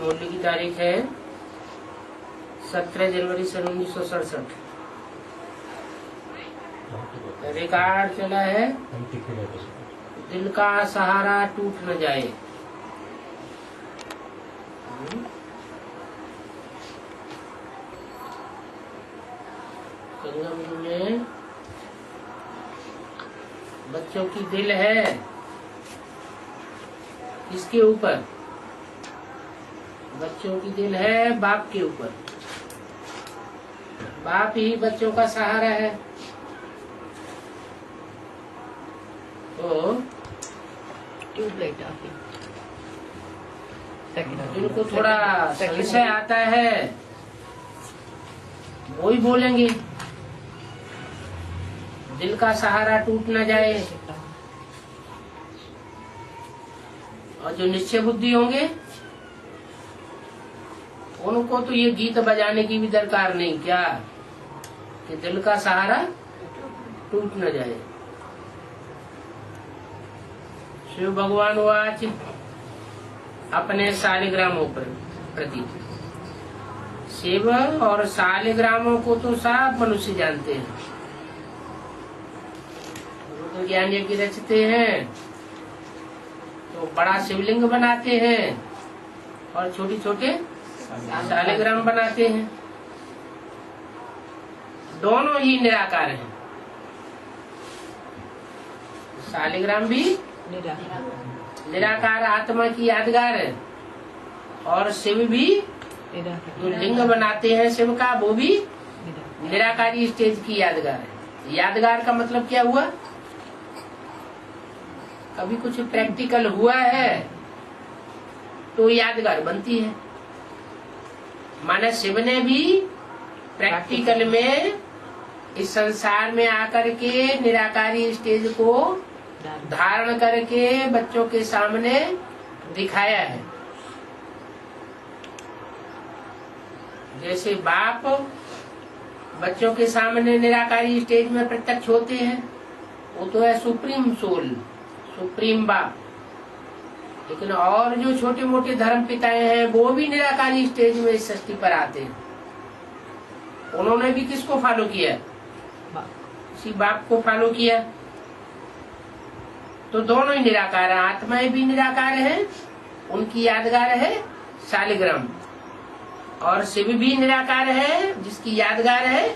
मूल्य की तारीख है 17 जनवरी सन 1967। रिकॉर्ड चला है दिल का सहारा टूट न जाए। संगम में बच्चों की दिल है किसके ऊपर? बच्चों की दिल है बाप के ऊपर। बाप ही बच्चों का सहारा है। तो ट्यूबलाइट जिनको थोड़ा संशय आता है वो ही बोलेंगे दिल का सहारा टूट न जाए। और जो निश्चय बुद्धि होंगे उनको तो ये गीत बजाने की भी दरकार नहीं क्या कि दिल का सहारा टूट न जाए। शिव भगवान वाच अपने शालिग्रामों पर प्रति। शिव और शालिग्रामों को तो सब मनुष्य जानते हैं। रुद्र ज्ञान यज्ञ रचते हैं तो बड़ा शिवलिंग बनाते हैं और छोटे छोटे शालिग्राम बनाते हैं। दोनों ही निराकार हैं। शालिग्राम भी निराकार आत्मा की यादगार है और शिव भी जो लिंग बनाते हैं शिव का वो भी निराकारी स्टेज की यादगार है। यादगार का मतलब क्या हुआ? कभी कुछ प्रैक्टिकल हुआ है तो यादगार बनती है। माने शिव ने भी प्रैक्टिकल में इस संसार में आकर के निराकारी स्टेज को धारण करके बच्चों के सामने दिखाया है। जैसे बाप बच्चों के सामने निराकारी स्टेज में प्रत्यक्ष होते हैं, वो तो है सुप्रीम सोल, सुप्रीम बाप। लेकिन और जो छोटे मोटे धर्म पिताएं हैं वो भी निराकारी स्टेज में इस सृष्टि पर आते हैं। उन्होंने भी किसको फॉलो किया? इसी बाप को फॉलो किया। तो दोनों ही निराकार है। आत्माएं भी निराकार है, उनकी यादगार है शालिग्राम, और शिव भी निराकार है जिसकी यादगार है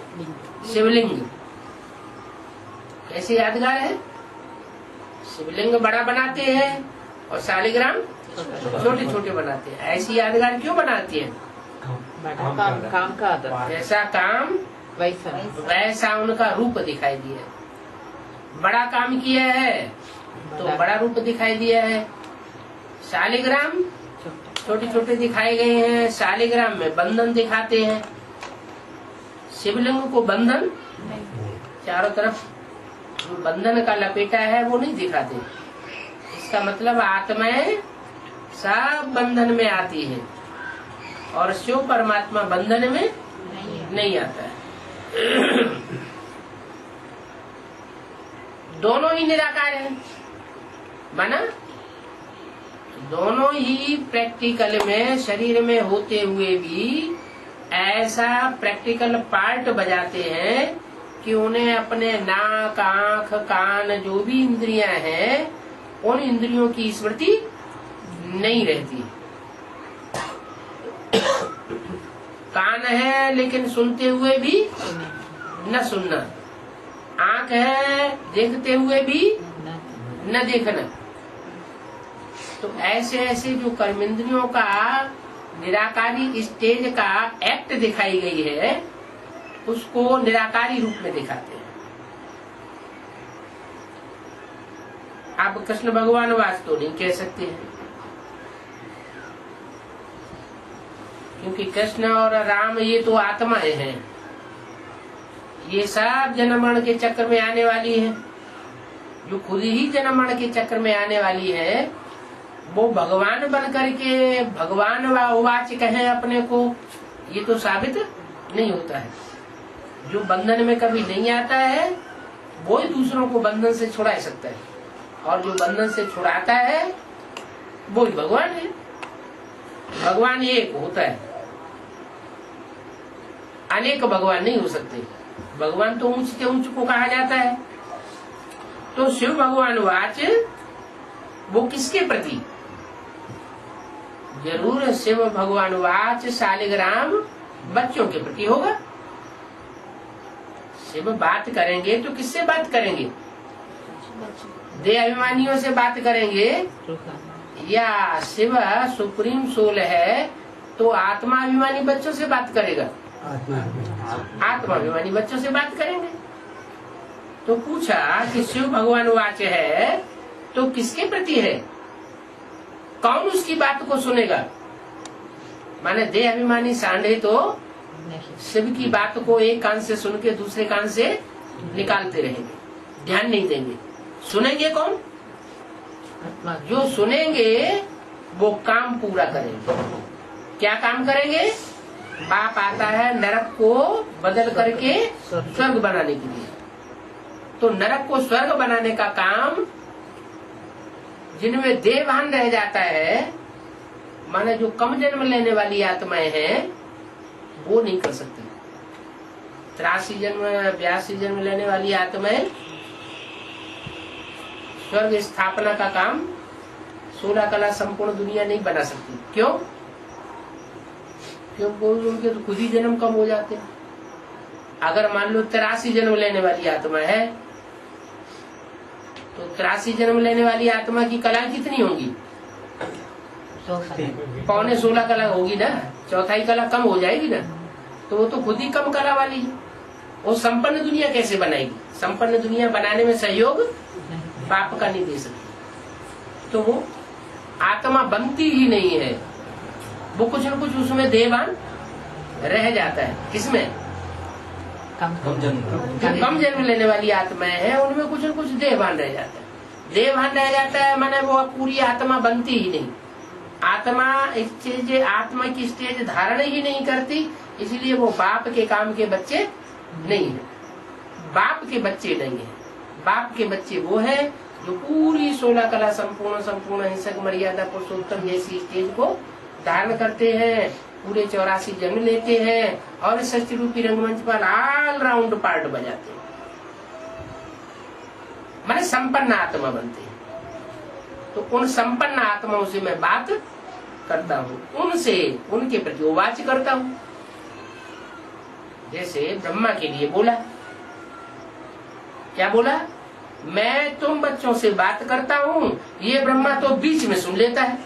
शिवलिंग। कैसे यादगार है? शिवलिंग बड़ा बनाते हैं और शालिग्राम छोटे छोटे बनाते हैं। ऐसी यादगार क्यों बनाती है? काम का आदर, जैसा काम वैसा उनका रूप दिखाई दिया। बड़ा काम किया है तो बड़ा रूप दिखाई दिया है। शालिग्राम छोटे छोटे दिखाए गए हैं। शालिग्राम में बंधन दिखाते हैं, शिवलिंग को बंधन चारों तरफ जो बंधन का लपेटा है वो नहीं दिखाते। इसका मतलब आत्माएं सब बंधन में आती है और शिव परमात्मा बंधन में नहीं आता है। दोनों ही निराकार हैं। माना दोनों ही प्रैक्टिकल में शरीर में होते हुए भी ऐसा प्रैक्टिकल पार्ट बजाते हैं कि उन्हें अपने नाक, आंख, कान जो भी इंद्रियां हैं उन इंद्रियों की स्मृति नहीं रहती। कान है लेकिन सुनते हुए भी न सुनना, आंख है देखते हुए भी न देखना। तो ऐसे ऐसे जो कर्मेंद्रियों का निराकारी स्टेज का एक्ट दिखाई गई है उसको निराकारी रूप में दिखाते हैं। आप कृष्ण भगवान वास्तव नहीं कह सकते हैं, क्योंकि कृष्ण और राम ये तो आत्माएं हैं। ये सब जन्म मरण के चक्र में आने वाली है। जो खुद ही जन्म मरण के चक्र में आने वाली है वो भगवान बन करके भगवान वाच कहें अपने को, ये तो साबित नहीं होता है। जो बंधन में कभी नहीं आता है वो ही दूसरों को बंधन से छुड़ा सकता है, और जो बंधन से छुड़ाता है वो ही भगवान है। भगवान एक होता है, अनेक भगवान नहीं हो सकते। भगवान तो ऊंच से ऊंच को कहा जाता है। तो शिव भगवान वाच वो किसके प्रति? जरूर शिव भगवान वाच शालिग्राम बच्चों के प्रति होगा। शिव बात करेंगे तो किससे बात करेंगे? देह अभिमानियों से बात करेंगे, या शिव सुप्रीम सोल है तो आत्मा अभिमानी बच्चों से बात करेगा? आत्मा अभिमानी बच्चों से बात करेंगे। तो पूछा कि शिव भगवान वाच है तो किसके प्रति है? कौन उसकी बात को सुनेगा? माने देह अभिमानी सांडे तो शिव की बात को एक कान से सुन के दूसरे कान से निकालते रहेंगे, ध्यान नहीं देंगे। सुनेंगे कौन? जो सुनेंगे वो काम पूरा करेंगे। क्या काम करेंगे? बाप आता है नरक को बदल करके स्वर्ग बनाने के लिए, तो नरक को स्वर्ग बनाने का काम जिनमें देहभान रह जाता है, माने जो कम जन्म लेने वाली आत्माएं हैं, वो नहीं कर सकती। 83 जन्म 82 जन्म लेने वाली आत्माएं स्वर्ग स्थापना का काम 16 कला संपूर्ण दुनिया नहीं बना सकती। क्यों? क्योंकि उनके तो खुद ही जन्म कम हो जाते हैं। अगर मान लो 83 जन्म लेने वाली आत्मा है तो 83 जन्म लेने वाली आत्मा की कला कितनी होंगी? 15.25 कला होगी ना, चौथाई कला कम हो जाएगी ना, तो वो तो खुद ही कम कला वाली है। वो संपन्न दुनिया कैसे बनाएगी? संपन्न दुनिया बनाने में सहयोग बाप का नहीं दे सकती, तो वो आत्मा बनती ही नहीं है। वो कुछ न कुछ उसमें देहभान रह जाता है। किसमें? कम जन्म लेने वाली आत्माएं हैं, उनमें कुछ न कुछ देहभान रह जाता है। देहभान रह जाता है माने वो पूरी आत्मा बनती ही नहीं। आत्मा आत्मा की स्टेज धारण ही नहीं करती, इसलिए वो बाप के काम के बच्चे नहीं है। बाप के बच्चे नहीं है। बाप के बच्चे वो है जो पूरी 16 कला संपूर्ण हिंसक मर्यादा पुरुषोत्तम जैसी स्टेज को धारण करते हैं, पूरे 84 जन्म लेते हैं और सच रूपी रंगमंच पर ऑल राउंड पार्ट बजाते हैं, माने संपन्न आत्मा बनते हैं। तो उन संपन्न आत्माओं से मैं बात करता हूँ, उनसे उनके प्रति वाच करता हूँ। जैसे ब्रह्मा के लिए बोला, क्या बोला? मैं तुम बच्चों से बात करता हूँ, ये ब्रह्मा तो बीच में सुन लेता है।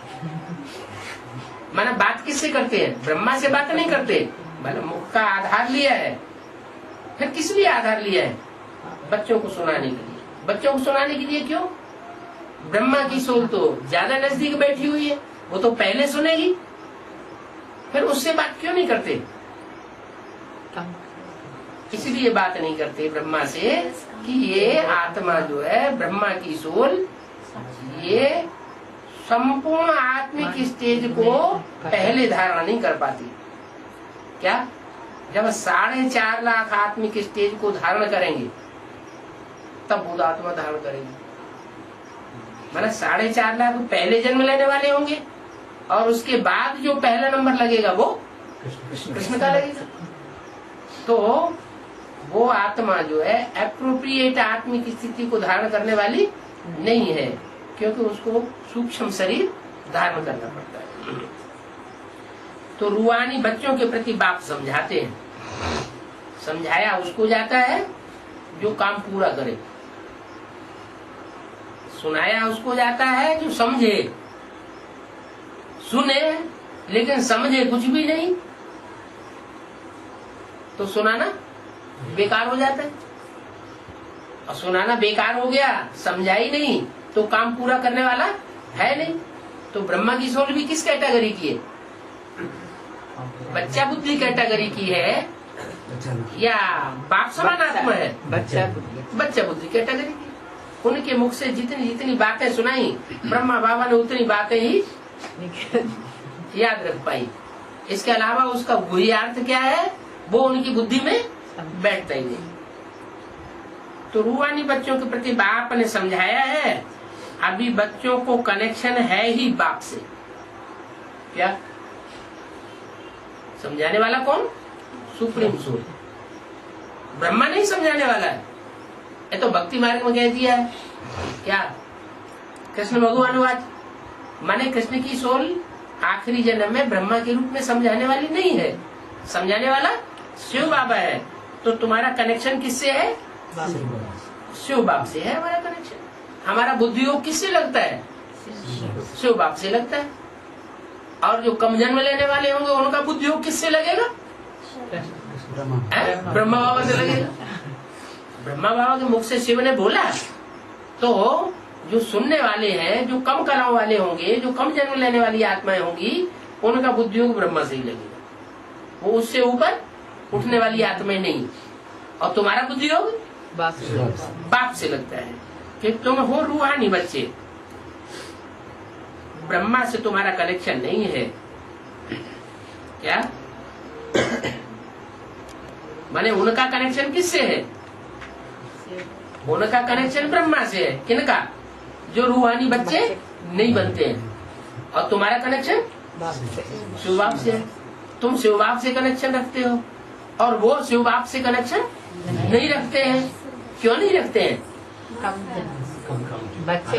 माना बात किससे करते हैं? ब्रह्मा से बात नहीं करते, माना मुख का आधार लिया है। फिर किस लिए आधार लिया है? बच्चों को सुनाने के लिए। बच्चों को सुनाने के लिए क्यों? ब्रह्मा की सोल तो ज्यादा नजदीक बैठी हुई है, वो तो पहले सुनेगी। फिर उससे बात क्यों नहीं करते? इसलिए बात नहीं करते ब्रह्मा से कि ये आत्मा जो है ब्रह्मा की सोल, ये संपूर्ण आत्मिक स्टेज को पहले धारण नहीं कर पाती। क्या? जब 4.5 लाख आत्मिक स्टेज को धारण करेंगे तब बुद्ध आत्मा धारण करेगी। मतलब 4.5 लाख पहले जन्म लेने वाले होंगे और उसके बाद जो पहला नंबर लगेगा वो कृष्ण का लगेगा। तो वो आत्मा जो है एप्रोप्रिएट आत्मिक स्थिति को धारण करने वाली नहीं है, क्योंकि उसको सूक्ष्म शरीर धारण करना पड़ता है। तो रूहानी बच्चों के प्रति बाप समझाते हैं। समझाया उसको जाता है जो काम पूरा करे, सुनाया उसको जाता है जो समझे। सुने लेकिन समझे कुछ भी नहीं तो सुनाना बेकार हो जाता है। और सुनाना बेकार हो गया, समझा ही नहीं तो काम पूरा करने वाला है नहीं। तो ब्रह्मा की सोल भी किस कैटेगरी की है? बच्चा बुद्धि कैटेगरी की है या बाप समान आत्मा है? बच्चा बुद्धि कैटेगरी की। उनके मुख से जितनी जितनी बातें सुनाई ब्रह्मा बाबा ने उतनी बातें ही याद रख पाई। इसके अलावा उसका गुह्यार्थ क्या है वो उनकी बुद्धि में बैठता ही नहीं। तो रूहानी बच्चों के प्रति बाप ने समझाया है। अभी बच्चों को कनेक्शन है ही बाप से। क्या? समझाने वाला कौन? Supreme soul. ब्रह्मा नहीं समझाने वाला है। ये तो भक्ति मार्ग में कह दिया है क्या? कृष्ण भगवानुवाद माने कृष्ण की सोल आखिरी जन्म में ब्रह्मा के रूप में समझाने वाली नहीं है, समझाने वाला शिव बाबा है। तो तुम्हारा कनेक्शन किससे है? शिव बाप से है हमारा कनेक्शन। हमारा बुद्धि योग किससे लगता है? शिव बाप से लगता है। और जो कम जन्म लेने वाले होंगे उनका बुद्धि योग किससे लगेगा? ब्रह्मा बाबा से लगेगा। ब्रह्मा बाबा के मुख से शिव ने बोला तो जो सुनने वाले हैं, जो कम कलाओं वाले होंगे, जो कम जन्म लेने वाली आत्माएं होंगी, उनका बुद्धि योग ब्रह्मा से ही लगेगा। वो उससे ऊपर उठने वाली आत्माएं नहीं। और तुम्हारा बुद्धि योग बाप से लगता है कि तुम हो रूहानी बच्चे। ब्रह्मा से तुम्हारा कनेक्शन नहीं है क्या? माने उनका कनेक्शन किससे है? उनका कनेक्शन ब्रह्मा से है। किनका? जो रूहानी बच्चे नहीं बनते हैं। और तुम्हारा कनेक्शन शिव बाप से है। तुम शिव बाप से कनेक्शन रखते हो और वो शिव बाप से कनेक्शन नहीं रखते हैं। क्यों नहीं रखते हैं? बच्चे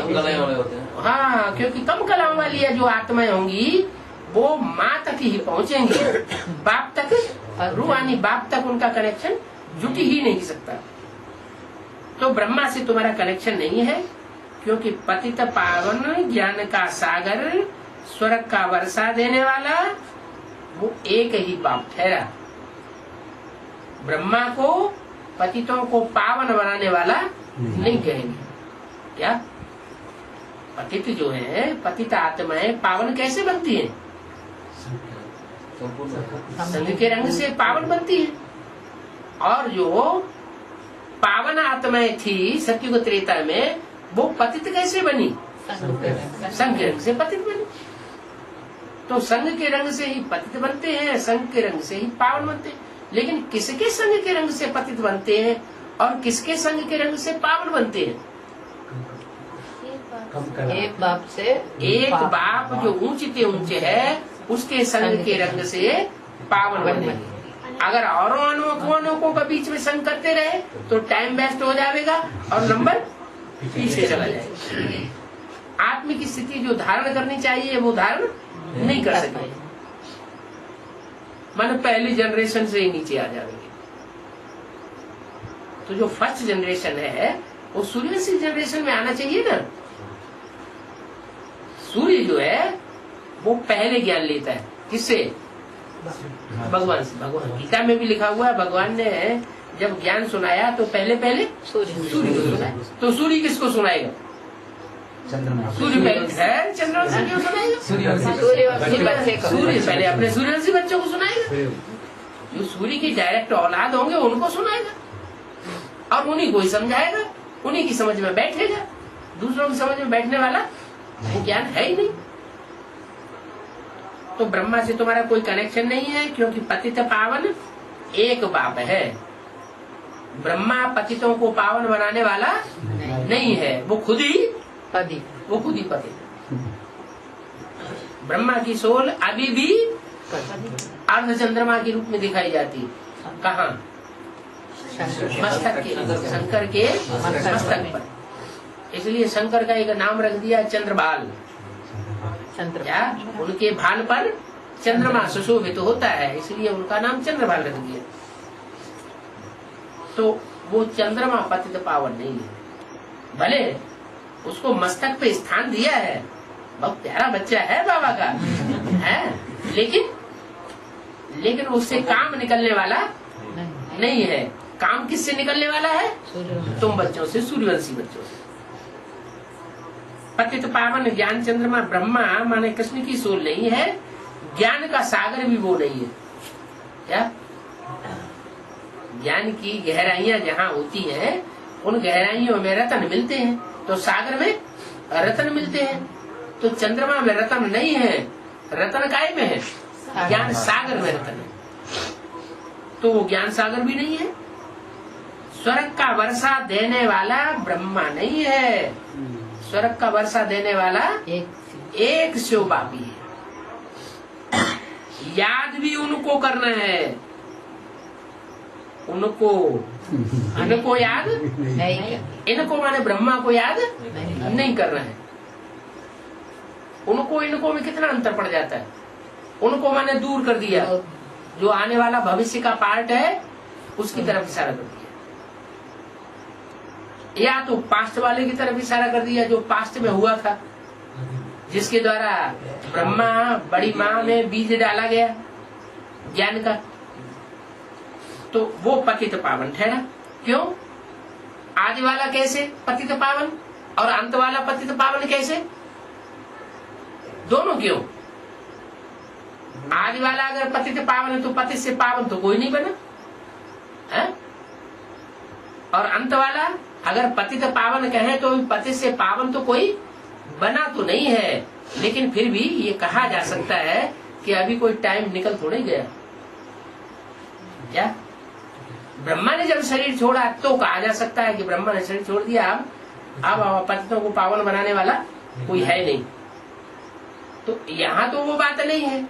हाँ, क्योंकि कम कलाओं वाली है जो आत्माएं होंगी वो माँ तक ही पहुँचेंगी, बाप तक, रूहानी बाप तक उनका कनेक्शन जुट ही नहीं सकता। तो ब्रह्मा से तुम्हारा कनेक्शन नहीं है, क्योंकि पतित पावन ज्ञान का सागर स्वर्ग का वर्षा देने वाला वो एक ही बाप ठहरा। ब्रह्मा को पतितों को पावन बनाने वाला नहीं कहेंगे क्या? पतित जो है, पतित आत्माएं पावन कैसे बनती हैं? संग के रंग से पावन बनती है। और जो पावन आत्माएं थी सतयुग त्रेता में, वो पतित कैसे बनी? संग के रंग से पतित बनी। तो संग के रंग से ही पतित बनते हैं, संग के रंग से ही पावन बनते हैं। लेकिन किसके संग के रंग से पतित बनते हैं और किसके संग के रंग से पावन बनते हैं? एक बाप से एक बाप जो ऊंचे ऊंचे है उसके संग के रंग से पावन बनेंगे। अगर औरों अनोखों का बीच में संग करते रहे तो टाइम वेस्ट हो जाएगा और नंबर पीछे चला जाएगा। आत्म की स्थिति जो धारण करनी चाहिए वो धारण नहीं कर सके, मानो पहली जनरेशन से ही नीचे आ जाएंगे। तो जो फर्स्ट जनरेशन है वो सूर्यवंशी जनरेशन में आना चाहिए ना। सूर्य जो है वो पहले ज्ञान लेता है। किससे? भगवान से। भगवान गीता में भी लिखा हुआ है, भगवान ने जब ज्ञान सुनाया तो पहले सूर्य को सुनाया। तो सूर्य किसको सुनाएगा? सूर्य पहले है, चंद्रवंशी क्यों सुनाएगा? सूर्य पहले अपने सूर्यवंशी बच्चों को सुनाएगा। जो सूर्य की डायरेक्ट औलाद होंगे उनको सुनाएगा और उन्हीं को ही समझाएगा, उन्हीं की समझ में बैठेगा। दूसरों की समझ में बैठने वाला वो ज्ञान है ही नहीं। तो ब्रह्मा से तुम्हारा कोई कनेक्शन नहीं है, क्योंकि पतित पावन एक बाप है। ब्रह्मा पतितों को पावन बनाने वाला नहीं है, वो खुद ही पतित। ब्रह्मा की सोल अभी भी अर्ध चंद्रमा के रूप में दिखाई जाती। कहाँ? मस्तक के, शंकर के मस्तक पर। इसलिए शंकर का एक नाम रख दिया चंद्रभाल। क्या? उनके भाल पर चंद्रमा सुशोभित होता है, इसलिए उनका नाम चंद्रभाल रख दिया। तो वो चंद्रमा पतित पावन नहीं है, भले उसको मस्तक पे स्थान दिया है, बहुत प्यारा बच्चा है बाबा का है, लेकिन उससे काम निकलने वाला नहीं है। काम किससे निकलने वाला है? तुम बच्चों से, सूर्यवंशी बच्चों से। पतित पावन ज्ञान चंद्रमा ब्रह्मा माने कृष्ण की सोल नहीं है, ज्ञान का सागर भी वो नहीं है। क्या? ज्ञान की गहराइयां जहाँ होती हैं उन गहराइयों में रतन मिलते हैं, तो सागर में रतन मिलते हैं। तो चंद्रमा में रतन नहीं है, रतन काय में है? ज्ञान सागर में रतन है। तो वो ज्ञान सागर भी नहीं है। स्वर्ग का वर्षा देने वाला ब्रह्मा नहीं है, स्वर्ग का वर्षा देने वाला एक शिव बापी है। याद भी उनको करना है, उनको इनको याद नहीं, इनको माने ब्रह्मा को याद नहीं करना है। उनको इनको में कितना अंतर पड़ जाता है। उनको माने दूर कर दिया, जो आने वाला भविष्य का पार्ट है उसकी तरफ इशारा कर दिया, या तो पास्ट वाले की तरफ इशारा कर दिया जो पास्ट में हुआ था, जिसके द्वारा ब्रह्मा बड़ी माँ में बीज डाला गया ज्ञान का, तो वो पतित पावन ठहरा। क्यों? आदि वाला कैसे पतित पावन और अंत वाला पतित पावन कैसे? दोनों क्यों? आदि वाला अगर पतित पावन है तो पतित से पावन तो कोई नहीं बना है? और अंत वाला अगर पतित पावन कहे तो पतित से पावन तो कोई बना तो नहीं है, लेकिन फिर भी ये कहा जा सकता है कि अभी कोई टाइम निकल थोड़े गया। क्या ब्रह्मा ने जब शरीर छोड़ा तो कहा जा सकता है कि ब्रह्मा ने शरीर छोड़ दिया, अब पतितों को पावन बनाने वाला कोई है नहीं। तो यहाँ तो वो बात नहीं है।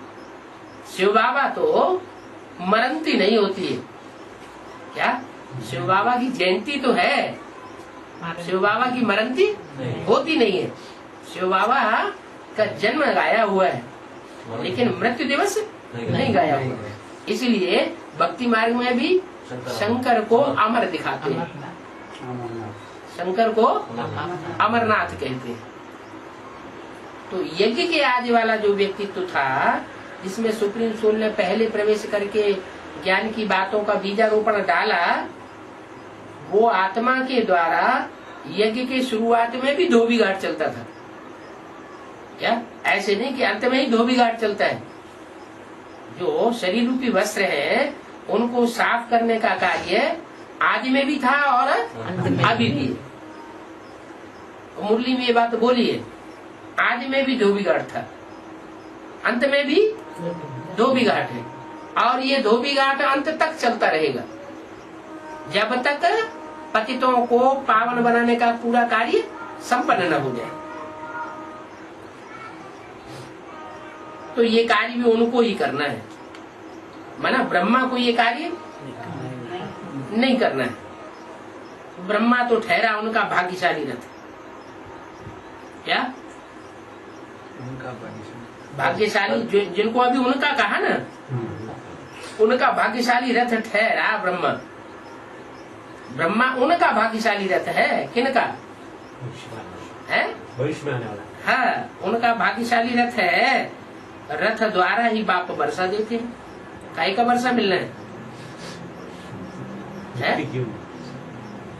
शिव बाबा तो मरंती नहीं होती है। क्या शिव बाबा की जयंती तो है, शिव बाबा की मरंती होती नहीं है। शिव बाबा का जन्म गाया हुआ है, लेकिन मृत्यु दिवस नहीं गाया हुआ है। इसलिए भक्ति मार्ग में भी शंकर को अमर दिखाते हैं, शंकर को अमरनाथ कहते हैं। तो यज्ञ के आदि वाला जो व्यक्तित्व था, जिसमें सुप्रीम सोल ने पहले प्रवेश करके ज्ञान की बातों का बीजारोपण डाला, वो आत्मा के द्वारा यज्ञ के शुरुआत में भी धोबी घाट चलता था। क्या ऐसे नहीं कि अंत में ही धोबी घाट चलता है। जो शरीर रूपी वस्त्र है उनको साफ करने का कार्य आदि में भी था और अभी भी। मुरली में ये बात बोली है, आदि में भी धोबी घाट था, अंत में भी धोबी घाट है, और ये धोबी घाट अंत तक चलता रहेगा जब तक पतितों को पावन बनाने का पूरा कार्य संपन्न न हो जाए। तो ये कार्य भी उनको ही करना है, माना ब्रह्मा को ये कार्य नहीं करना है। ब्रह्मा तो ठहरा उनका भाग्यशाली रथ। क्या भाग्यशाली जिनको अभी उनका कहा ना, उनका भाग्यशाली रथ ठहरा ब्रह्मा। ब्रह्मा उनका भाग्यशाली रथ है, किनका है? भविष्य में आने वाला। हाँ, उनका भाग्यशाली रथ है। रथ द्वारा ही बाप वर्षा देते हैं। काहे का वर्षा मिलना है?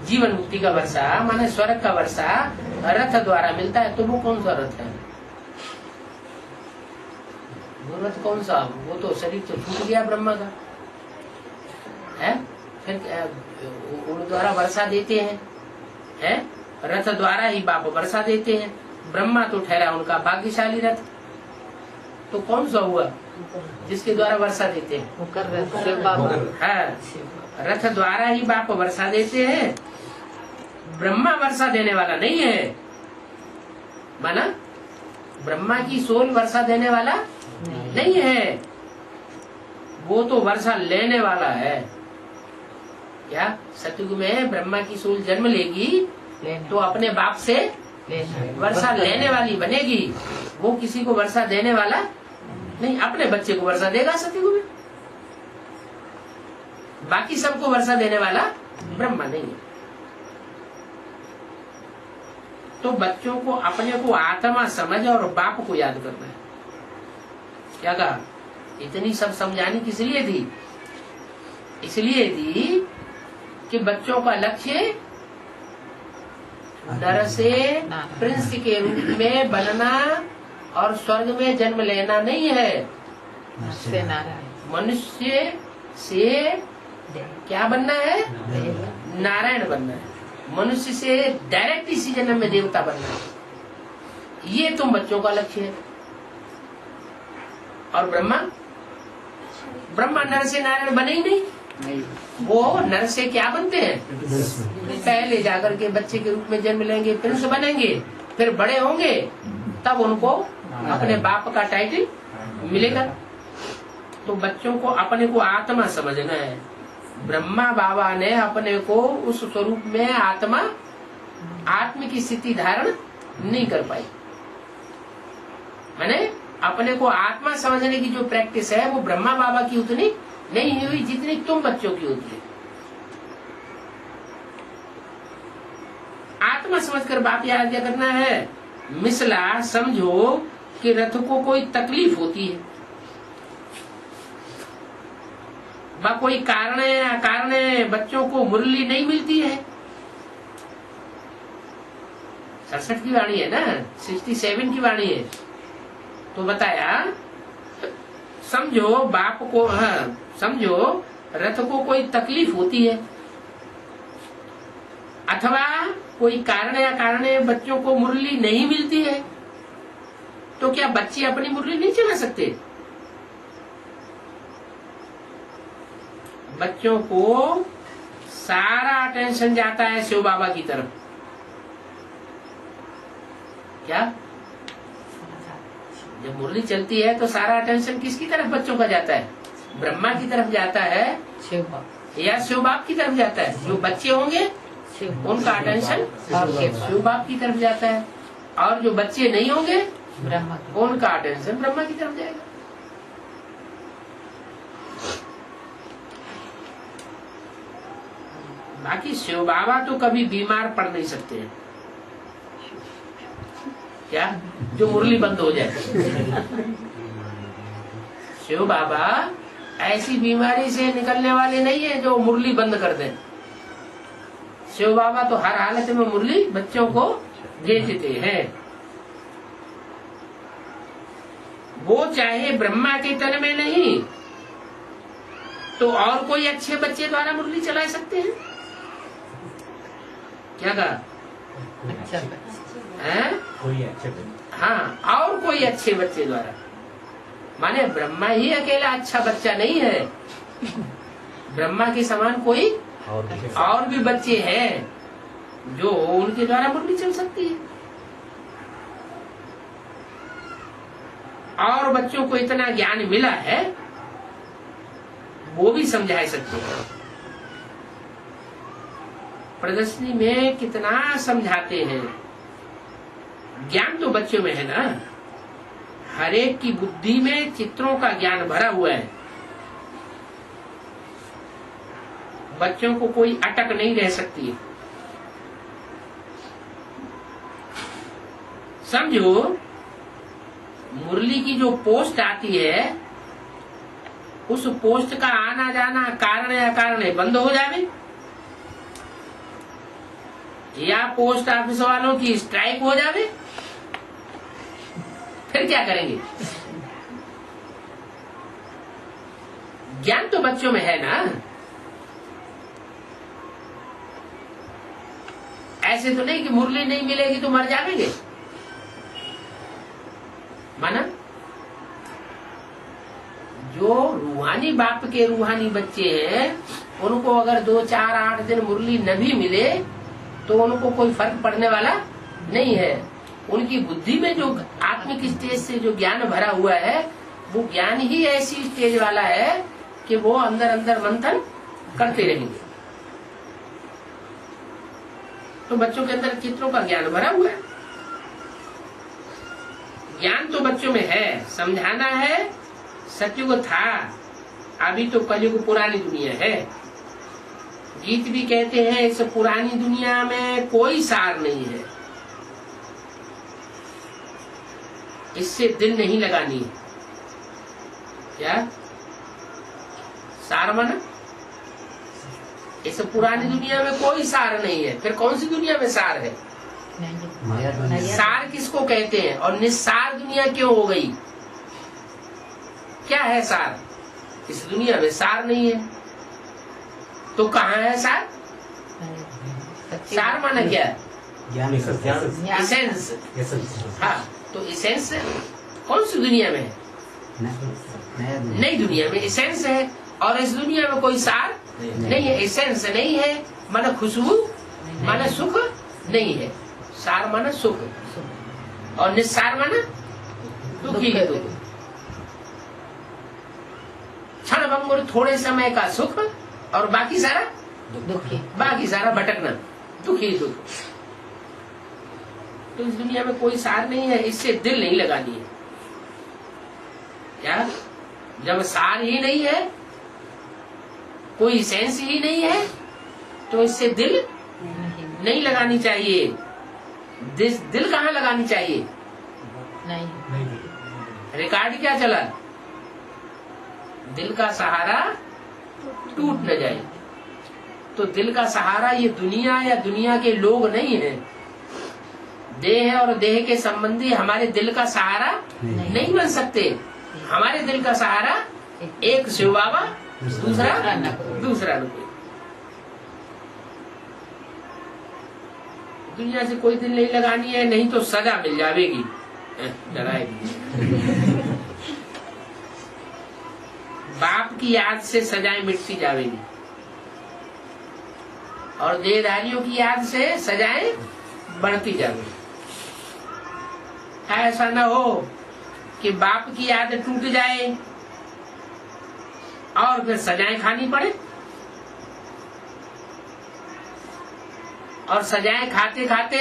जीवन मुक्ति का वर्षा, माने स्वर्ग का वर्षा रथ द्वारा मिलता है। तो वो कौन सा रथ है? वो रथ कौन सा? वो तो शरीर तो छूट गया ब्रह्मा का है। फिर उन द्वारा वर्षा देते हैं, रथ द्वारा ही बाप वर्षा देते हैं। ब्रह्मा तो ठहरा उनका भाग्यशाली रथ। तो कौन सा हुआ जिसके द्वारा वर्षा देते हैं? हाँ, रथ द्वारा ही बाप वर्षा देते हैं। ब्रह्मा वर्षा देने वाला नहीं है, माना ब्रह्मा की सोल वर्षा देने वाला नहीं है, वो तो वर्षा लेने वाला है। क्या सतयुग में ब्रह्मा की सोल जन्म लेगी तो अपने बाप से वर्षा लेने वाली बनेगी, वो किसी को वर्षा देने वाला नहीं। अपने बच्चे को वर्षा देगा सतयुग में, बाकी सबको वर्षा देने वाला ब्रह्मा नहीं है। तो बच्चों को अपने को आत्मा समझ और बाप को याद करना है। क्या कहा? इतनी सब समझानी किस लिए थी? इसलिए थी कि बच्चों का लक्ष्य नर से प्रिंस के रूप में बनना और स्वर्ग में जन्म लेना नहीं है। मनुष्य से क्या बनना है? नारायण बनना है। मनुष्य से डायरेक्ट इसी जन्म में देवता बनना है। ये तुम बच्चों का लक्ष्य है। और ब्रह्मा नर से नारायण बने ही नहीं। वो नर से क्या बनते हैं? पहले जाकर के बच्चे के रूप में जन्म लेंगे, प्रिंस बनेंगे, फिर बड़े होंगे, तब उनको अपने बाप का टाइटल मिलेगा। तो बच्चों को अपने को आत्मा समझना है। ब्रह्मा बाबा ने अपने को उस स्वरूप में आत्म की स्थिति धारण नहीं कर पाई। माने अपने को आत्मा समझने की जो प्रैक्टिस है वो ब्रह्मा बाबा की उतनी नहीं हुई जितनी तुम बच्चों की होती है। आत्मा समझकर बाप याद क्या करना है। मिसला समझो कि रथ को कोई तकलीफ होती है, कोई कारण अकारण बच्चों को मुरली नहीं मिलती है। 67 की वाणी है ना, 67 की वाणी है। तो बताया समझो बाप को, समझो रथ को कोई तकलीफ होती है अथवा कोई कारण या कारण बच्चों को मुरली नहीं मिलती है, तो क्या बच्चे अपनी मुरली नहीं चला सकते? बच्चों को सारा अटेंशन जाता है शिव बाबा की तरफ। क्या जब मुरली चलती है तो सारा अटेंशन किसकी तरफ बच्चों का जाता है? ब्रह्मा की तरफ जाता है या शिव बाप की तरफ जाता है? जो बच्चे होंगे उनका अटेंशन शिव बाप की तरफ जाता है, और जो बच्चे नहीं होंगे उनका अटेंशन ब्रह्मा की तरफ जाएगा। बाकी शिव बाबा तो कभी बीमार पड़ नहीं सकते हैं। क्या जो मुरली बंद हो जाए? शिव बाबा ऐसी बीमारी से निकलने वाले नहीं है जो मुरली बंद कर दें। शिव बाबा तो हर हालत में मुरली बच्चों को भेजते हैं। वो चाहे ब्रह्मा के तन में नहीं तो और कोई अच्छे बच्चे द्वारा मुरली चला सकते हैं। क्या कहा? अच्छा कोई अच्छे बच्चे, हाँ, और कोई अच्छे बच्चे द्वारा। माने ब्रह्मा ही अकेला अच्छा बच्चा नहीं है, ब्रह्मा के समान कोई और भी बच्चे हैं जो उनके द्वारा मुरली चल सकती है। और बच्चों को इतना ज्ञान मिला है वो भी समझा सकते हैं। प्रदर्शनी में कितना समझाते हैं। ज्ञान तो बच्चों में है ना, हर एक की बुद्धि में चित्रों का ज्ञान भरा हुआ है। बच्चों को कोई अटक नहीं रह सकती है। समझो मुरली की जो पोस्ट आती है उस पोस्ट का आना जाना कारण या कारण बंद हो जावे, या पोस्ट ऑफिस वालों की स्ट्राइक हो जावे, फिर क्या करेंगे? ज्ञान तो बच्चों में है ना। ऐसे तो नहीं कि मुरली नहीं मिलेगी तो मर जाएंगे। माना जो रूहानी बाप के रूहानी बच्चे हैं उनको अगर 2, 4, 8 दिन मुरली न भी मिले तो उनको कोई फर्क पड़ने वाला नहीं है। उनकी बुद्धि में जो आत्मिक स्टेज से जो ज्ञान भरा हुआ है वो ज्ञान ही ऐसी स्टेज वाला है कि वो अंदर अंदर मंथन करते रहेंगे। तो बच्चों के अंदर चित्रों का ज्ञान भरा हुआ है। ज्ञान तो बच्चों में है, समझाना है। सतयुग था, अभी तो कलयुग पुरानी दुनिया है। गीत भी कहते हैं इस पुरानी दुनिया में कोई सार नहीं है, इससे दिल नहीं लगानी है। क्या सार माना? इस पुरानी दुनिया में कोई सार नहीं है, फिर कौन सी दुनिया में सार है? सार किसको कहते हैं? और निस्सार दुनिया क्यों हो गई? क्या है सार? इस दुनिया में सार नहीं है तो कहाँ है सार? सार माना क्या? इसेंस। हाँ, तो इसेंस कौन सी दुनिया में है? नई दुनिया में इसेंस है, और इस दुनिया में कोई सार नहीं है। इसेंस नहीं है माना खुशबू, माना सुख नहीं है। सार माना सुख, और निस्सार माना दुखी है। क्षणभंगुर थोड़े समय का सुख और बाकी सारा दुखी। बाकी सारा भटकना, दुखी दुख। तो इस दुनिया में कोई सार नहीं है, इससे दिल नहीं लगानी है। क्या? जब सार ही नहीं है, कोई सेंस ही नहीं है, तो इससे दिल नहीं लगानी चाहिए। दिल कहाँ लगानी चाहिए? नहीं। रिकॉर्ड क्या चला? दिल का सहारा टूट न जाए। तो दिल का सहारा ये दुनिया या दुनिया के लोग नहीं है। देह और देह के संबंधी हमारे दिल का सहारा नहीं बन सकते। हमारे दिल का सहारा एक शिव बाबा, दूसरा न कोई। दुनिया से कोई दिल नहीं लगानी है, नहीं तो सजा मिल जाएगी। डराएगी। बाप की याद से सजाएं मिटती जाएगी और देहधारियों की याद से सजाएं बढ़ती जाएगी। ऐसा न हो कि बाप की याद टूट जाए और फिर सजाएं खानी पड़े, और सजाएं खाते खाते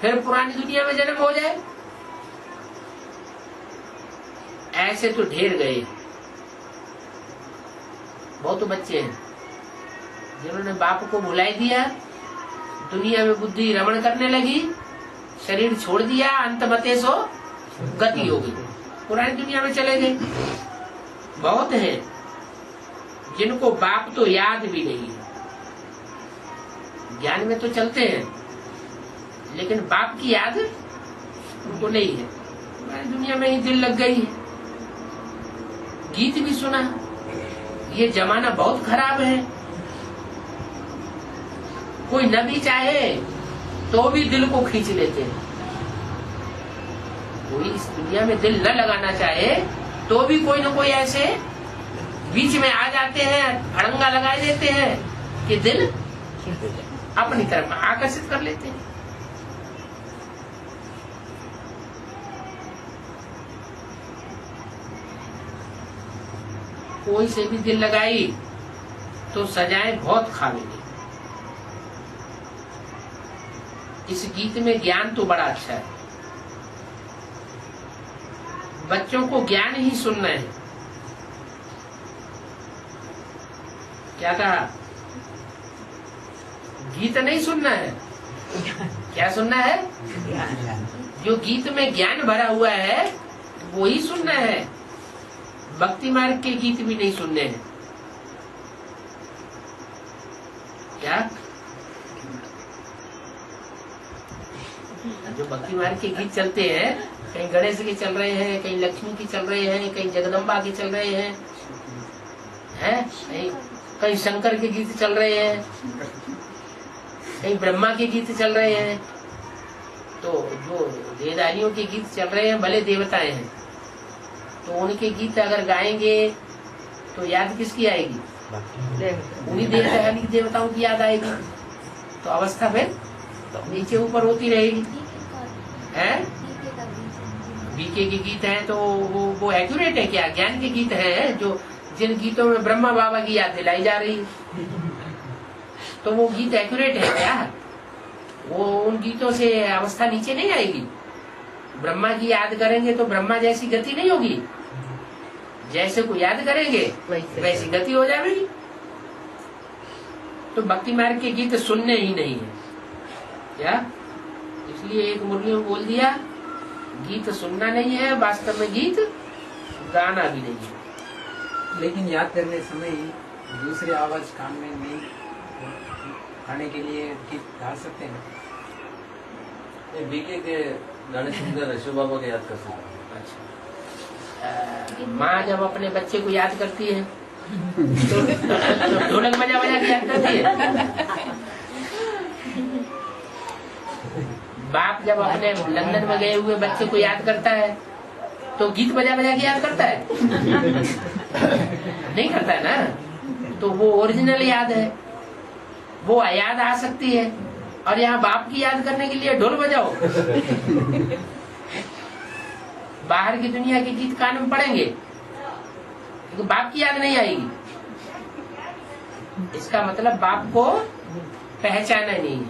फिर पुरानी दुनिया में जन्म हो जाए। ऐसे तो ढेर गए। बहुत बच्चे हैं जिन्होंने बाप को भुलाई दिया, दुनिया में बुद्धि रमण करने लगी, शरीर छोड़ दिया, अंतमते सो गति हो गई, पुरानी दुनिया में चले गए। बहुत हैं जिनको बाप तो याद भी नहीं है। ज्ञान में तो चलते हैं लेकिन बाप की याद उनको नहीं है। पुरानी दुनिया में ही दिल लग गई है। गीत भी सुना। ये जमाना बहुत खराब है। कोई न भी चाहे तो भी दिल को खींच लेते हैं। कोई इस दुनिया में दिल न लगाना चाहे तो भी कोई न कोई ऐसे बीच में आ जाते हैं, फड़ंगा लगा देते हैं कि दिल अपनी तरफ आकर्षित कर लेते हैं। कोई से भी दिल लगाई तो सजाएं बहुत खावेंगे। इस गीत में ज्ञान तो बड़ा अच्छा है। बच्चों को ज्ञान ही सुनना है। क्या कहा? गीत नहीं सुनना है। क्या सुनना है? जो गीत में ज्ञान भरा हुआ है वो ही सुनना है। भक्ति मार्ग के गीत भी नहीं सुनने हैं। क्या? जो भक्ति मार्ग के गीत चलते हैं, कहीं गणेश के चल रहे हैं, कहीं लक्ष्मी की चल रहे हैं, कहीं जगदम्बा के चल रहे हैं, कहीं शंकर के गीत चल रहे हैं, कहीं ब्रह्मा के गीत चल रहे हैं। तो जो देवदानियों के गीत चल रहे हैं भले देवताएं हैं, तो उनके गीत अगर गाएंगे तो याद किसकी आएगी? उन्हीं देवताओं की याद आएगी। तो अवस्था फिर नीचे ऊपर होती रहेगी। बीके के गीत हैं तो वो एक्यूरेट है क्या? ज्ञान के गीत हैं जो जिन गीतों में ब्रह्मा बाबा की याद दिलाई जा रही है, तो वो गीत एक्यूरेट है क्या? वो उन गीतों से अवस्था नीचे नहीं आएगी। ब्रह्मा की याद करेंगे तो ब्रह्मा जैसी गति नहीं होगी। जैसे को याद करेंगे वैसी गति हो जाएगी। तो भक्ति मार्ग के गीत सुनने ही नहीं है क्या? इसलिए एक मुरली में बोल दिया, गीत सुनना नहीं है, वास्तव में गीत गाना भी नहीं है। लेकिन याद करने समय ही दूसरी आवाज कान में नहीं आने के लिए गीत गा सकते हैं। बीके के गाने सुनकर शिव बाबा को याद कर सकते हैं। माँ जब अपने बच्चे को याद करती है तो ढोलक बजा बजा के याद करती है। बाप जब अपने लंदन में गए हुए बच्चे को याद करता है तो गीत बजा बजा के याद करता है? नहीं करता है ना। तो वो ओरिजिनल याद है, वो याद आ सकती है। और यहाँ बाप की याद करने के लिए ढोल बजाओ। बाहर की दुनिया के गीत कान में पड़ेंगे तो बाप की याद नहीं आएगी। इसका मतलब बाप को पहचाना नहीं है।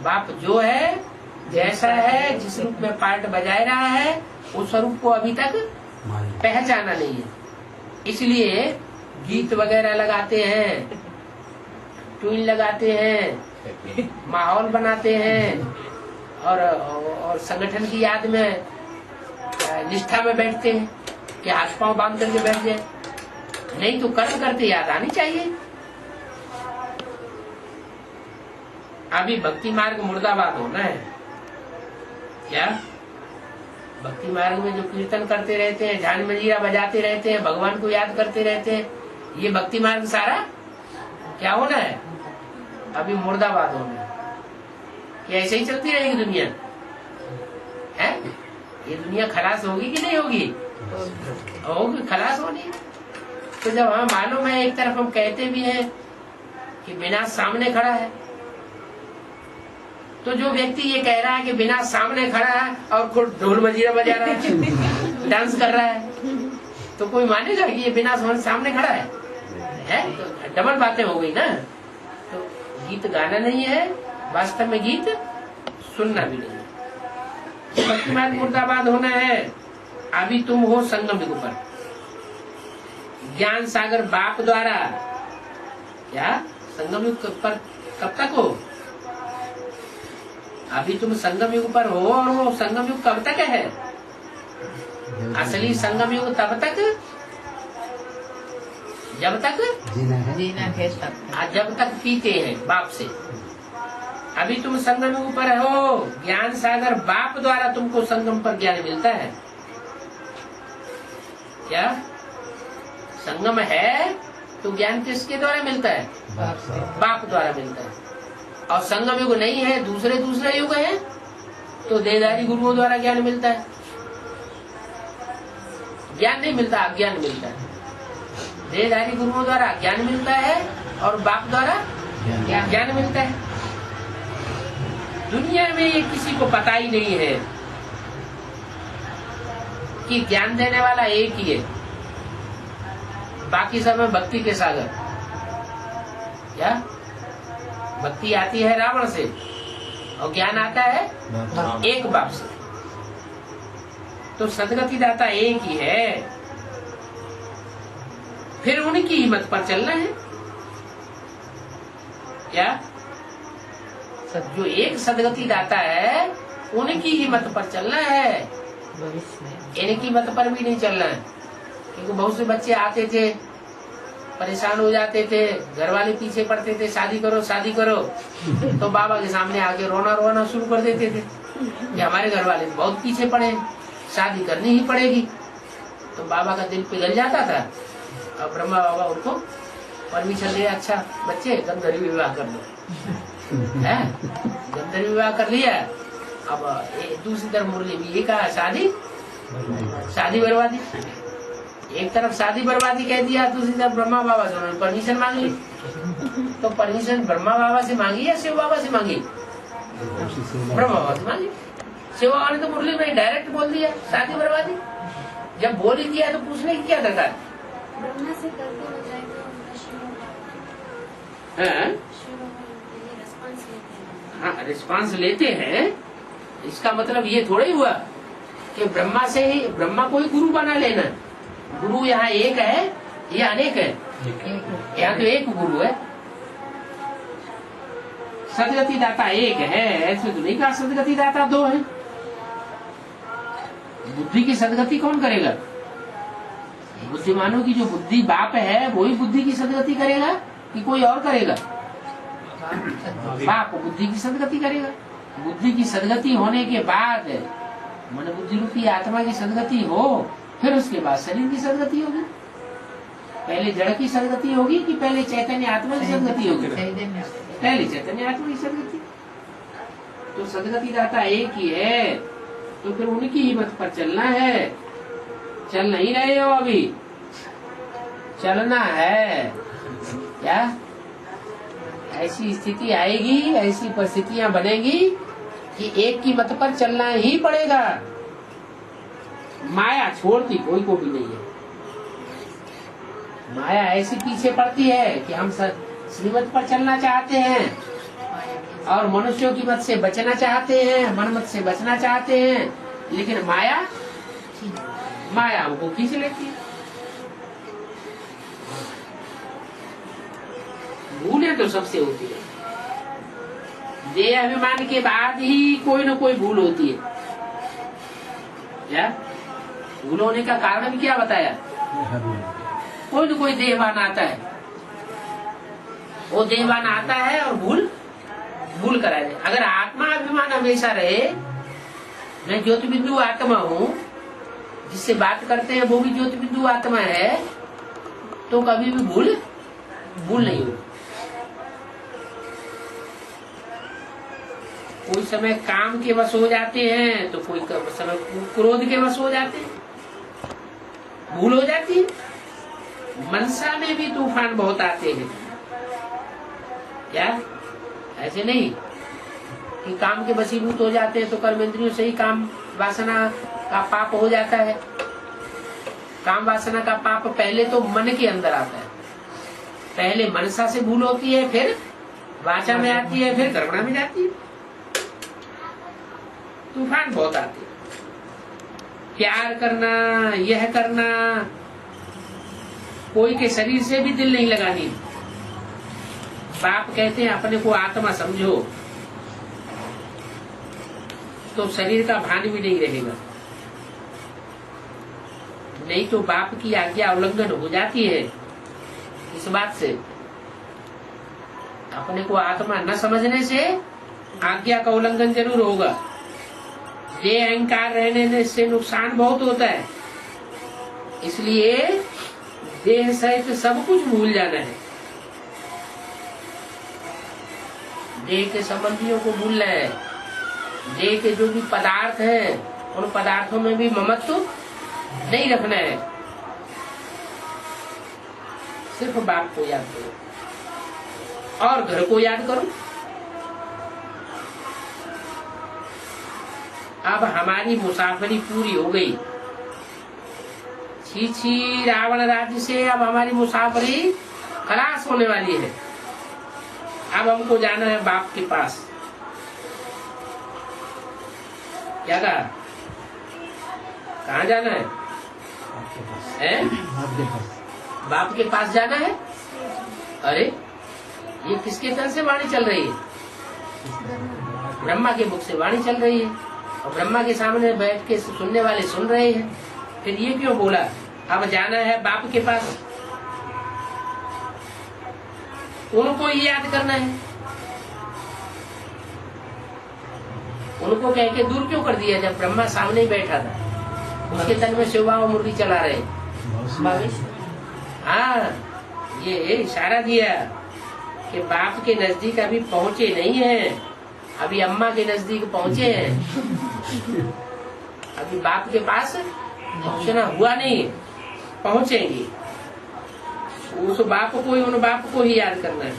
बाप जो है, जैसा है, जिस रूप में पार्ट बजाय रहा है, उस स्वरूप को अभी तक पहचाना नहीं है। इसलिए गीत वगैरह लगाते हैं, ट्यून लगाते हैं, माहौल बनाते हैं और संगठन की याद में निष्ठा में बैठते हैं कि हाथ पांव बांध करके बैठ जाए। नहीं तो कर्म करते याद आनी चाहिए। अभी भक्ति मार्ग मुर्दाबाद होना है क्या? भक्ति मार्ग में जो कीर्तन करते रहते हैं, झान मंजीरा बजाते रहते हैं, भगवान को याद करते रहते हैं, ये भक्ति मार्ग सारा क्या होना है? अभी मुर्दाबाद होना है। क्या ऐसे ही चलती रहेगी दुनिया? है ये दुनिया खलास होगी कि नहीं होगी? होगी, खलास होनी। तो जब हमें मालूम है, एक तरफ हम कहते भी हैं कि विनाश सामने खड़ा है, तो जो व्यक्ति ये कह रहा है कि विनाश सामने खड़ा है और खुद ढोल मजीरा बजा रहा है, डांस कर रहा है, तो कोई मानेगा कि ये विनाश सामने खड़ा है? तो डबल बातें हो गई ना। तो गीत गाना नहीं है, वास्तव में गीत सुनना भी नहीं है। भक्ति मार्ग मुर्दाबाद होना है। अभी तुम हो संगम युग पर, ज्ञान सागर बाप द्वारा। क्या संगम युग पर कब तक हो? अभी तुम संगम युग पर हो, और वो संगम युग कब तक है? असली संगम युग तब तक जब तक जीना है तब। जब तक पीते हैं बाप से। अभी तुम संगम युग पर हो, ज्ञान सागर बाप द्वारा तुमको संगम पर ज्ञान मिलता है। क्या संगम है तो ज्ञान किसके द्वारा मिलता है? बाप द्वारा मिलता है। और संगम युग नहीं है, दूसरे युग है, तो देहधारी गुरुओं द्वारा ज्ञान मिलता है। ज्ञान नहीं मिलता, अज्ञान मिलता है। देहधारी गुरुओं द्वारा ज्ञान मिलता है और बाप द्वारा ज्ञान मिलता है। दुनिया में ये किसी को पता ही नहीं है कि ज्ञान देने वाला एक ही है, बाकी सब है भक्ति के सागर। क्या भक्ति आती है रावण से और ज्ञान आता है एक बाप से। तो सदगति दाता एक ही है। फिर उनकी हिम्मत पर चलना है। क्या जो एक सदगति दाता है, उनकी हिम्मत पर चलना है, इनकी मत पर भी नहीं चलना है। क्योंकि बहुत से बच्चे आते थे, परेशान हो जाते थे, घर वाले पीछे पड़ते थे, शादी करो शादी करो, तो बाबा के सामने आके रोना शुरू कर देते थे कि हमारे घर वाले बहुत पीछे पड़े, शादी करनी ही पड़ेगी। तो बाबा का दिल पिघल जाता था। अब ब्रह्मा बाबा उनको परमिशन दे, अच्छा बच्चे गंधर्व विवाह कर लो। है गंधर्व विवाह कर लिया। अब दूसरी तरफ मुरली भी ये कहा शादी बर्बादी। एक तरफ शादी बर्बादी कह दिया, दूसरी तरफ ब्रह्मा बाबा से उन्होंने परमिशन मांग ली। तो परमिशन ब्रह्मा बाबा से मांगी या शिव बाबा से मांगी? ब्रह्मा बाबा से मांगी। शिव बाबा ने तो मुरली में डायरेक्ट बोल दिया शादी बर्बादी। जब बोल ही दिया तो पूछने की क्या दरकार? ब्रह्मा से करते बजाय तो हाँ रिस्पांस लेते हैं। इसका मतलब ये थोड़ा ही हुआ कि ब्रह्मा से ही ब्रह्मा को ही गुरु बना लेना। गुरु यहाँ एक है या अनेक है? यहाँ तो एक गुरु है। सदगति दाता एक है, ऐसे तो नहीं कहा सदगति दाता दो है। बुद्धि की सदगति कौन करेगा? बुद्धिमानों की जो बुद्धि बाप है वही बुद्धि की सदगति करेगा कि कोई और करेगा? बाप बुद्धि की सदगति करेगा। बुद्धि की सदगति होने के बाद मन बुद्धि रूपी आत्मा की सदगति हो, फिर उसके बाद शरीर की सदगति होगी। पहले जड़ की सदगति होगी कि पहले चैतन्य आत्मा की सदगति होगी? पहले चैतन्य आत्मा की सदगति। तो सदगति दाता एक ही है, तो फिर उनकी हिम्मत पर चलना है। चल नहीं रहे हो अभी, चलना है। क्या ऐसी स्थिति आएगी, ऐसी परिस्थितियां बनेगी कि एक की मत पर चलना ही पड़ेगा। माया छोड़ती कोई को भी नहीं है। माया ऐसी पीछे पड़ती है कि हम श्रीमत पर चलना चाहते हैं और मनुष्यों की मत से बचना चाहते हैं, मनमत से बचना चाहते हैं, लेकिन माया हमको खींच लेती है। भूलें तो सबसे होती है, देह अभिमान के बाद ही कोई न कोई भूल होती है। क्या भूल होने का कारण भी क्या बताया? कोई न कोई देहवान आता है, वो देहवान आता है और भूल करा दे। अगर आत्मा अभिमान हमेशा रहे, मैं ज्योति बिंदु आत्मा हूँ, जिससे बात करते हैं वो भी ज्योति बिंदु आत्मा है, तो कभी भी भूल नहीं होगी। कोई समय काम के वश हो जाते हैं तो कोई समय क्रोध के वश हो जाते हैं, भूल हो जाती है। मनसा में भी तूफान बहुत आते हैं। क्या ऐसे नहीं कि काम के वशीभूत हो जाते हैं तो कर्म इंद्रियों से ही काम वासना का पाप हो जाता है। काम वासना का पाप पहले तो मन के अंदर आता है, पहले मनसा से भूल होती है, फिर वाचा में आती है, फिर कर्मणा में जाती है। तूफान बहुत आते हैं। प्यार करना, यह करना, कोई के शरीर से भी दिल नहीं लगानी। बाप कहते हैं अपने को आत्मा समझो, तो शरीर का भान भी नहीं रहेगा। नहीं तो बाप की आज्ञा उल्लंघन हो जाती है। इस बात से अपने को आत्मा न समझने से आज्ञा का उल्लंघन जरूर होगा। ये अहंकार रहने से नुकसान बहुत होता है। इसलिए देह सहित सब कुछ भूल जाना है। देह के संबंधियों को भूलना है। देह के जो भी पदार्थ है, उन पदार्थों में भी ममत्व नहीं रखना है। सिर्फ बाप को याद करो और घर को याद करो। अब हमारी मुसाफरी पूरी हो गई। छी रावण राज्य से अब हमारी मुसाफरी खलास होने वाली है। अब हमको जाना है बाप के पास। क्या कहा? कहाँ जाना है? बाप के पास जाना है। अरे ये किसके तन से वाणी चल रही है? ब्रह्मा के मुख से वाणी चल रही है और ब्रह्मा के सामने बैठ के सुनने वाले सुन रहे हैं। फिर ये क्यों बोला अब जाना है बाप के पास? उनको ही याद करना है। उनको कह के दूर क्यों कर दिया जब ब्रह्मा सामने ही बैठा था? उसके तन में शिवा और मुरली चला रहे। हाँ, ये इशारा दिया कि बाप के नजदीक अभी पहुंचे नहीं है, अभी अम्मा के नजदीक पहुंचे हैं। अभी बाप के पास पहुंचना हुआ नहीं, पहुंचेंगे। उस बाप को ही, उन बाप को ही याद करना है।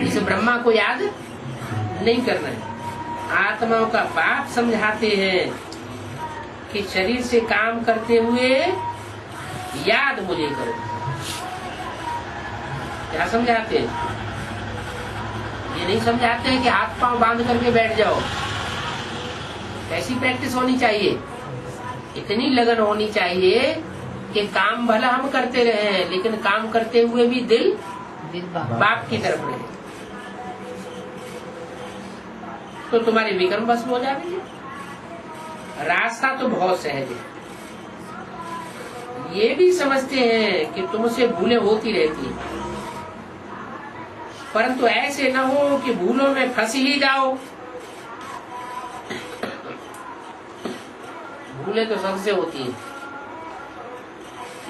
इस ब्रह्मा को याद नहीं करना है। आत्माओं का बाप समझाते हैं कि शरीर से काम करते हुए याद मुझे करो। क्या समझाते हैं? ये नहीं समझाते हैं कि हाथ पांव बांध करके बैठ जाओ। कैसी प्रैक्टिस होनी चाहिए? इतनी लगन होनी चाहिए कि काम भला हम करते रहे, लेकिन काम करते हुए भी दिल बाप की तरफ रहे, तो तुम्हारे विक्रम भस्म हो जाएंगे। रास्ता तो बहुत सहज है। ये भी समझते हैं कि तुमसे भूलें होती रहती हैं, परंतु ऐसे न हो कि भूलों में फंस ही जाओ। भूलें तो सबसे होती है,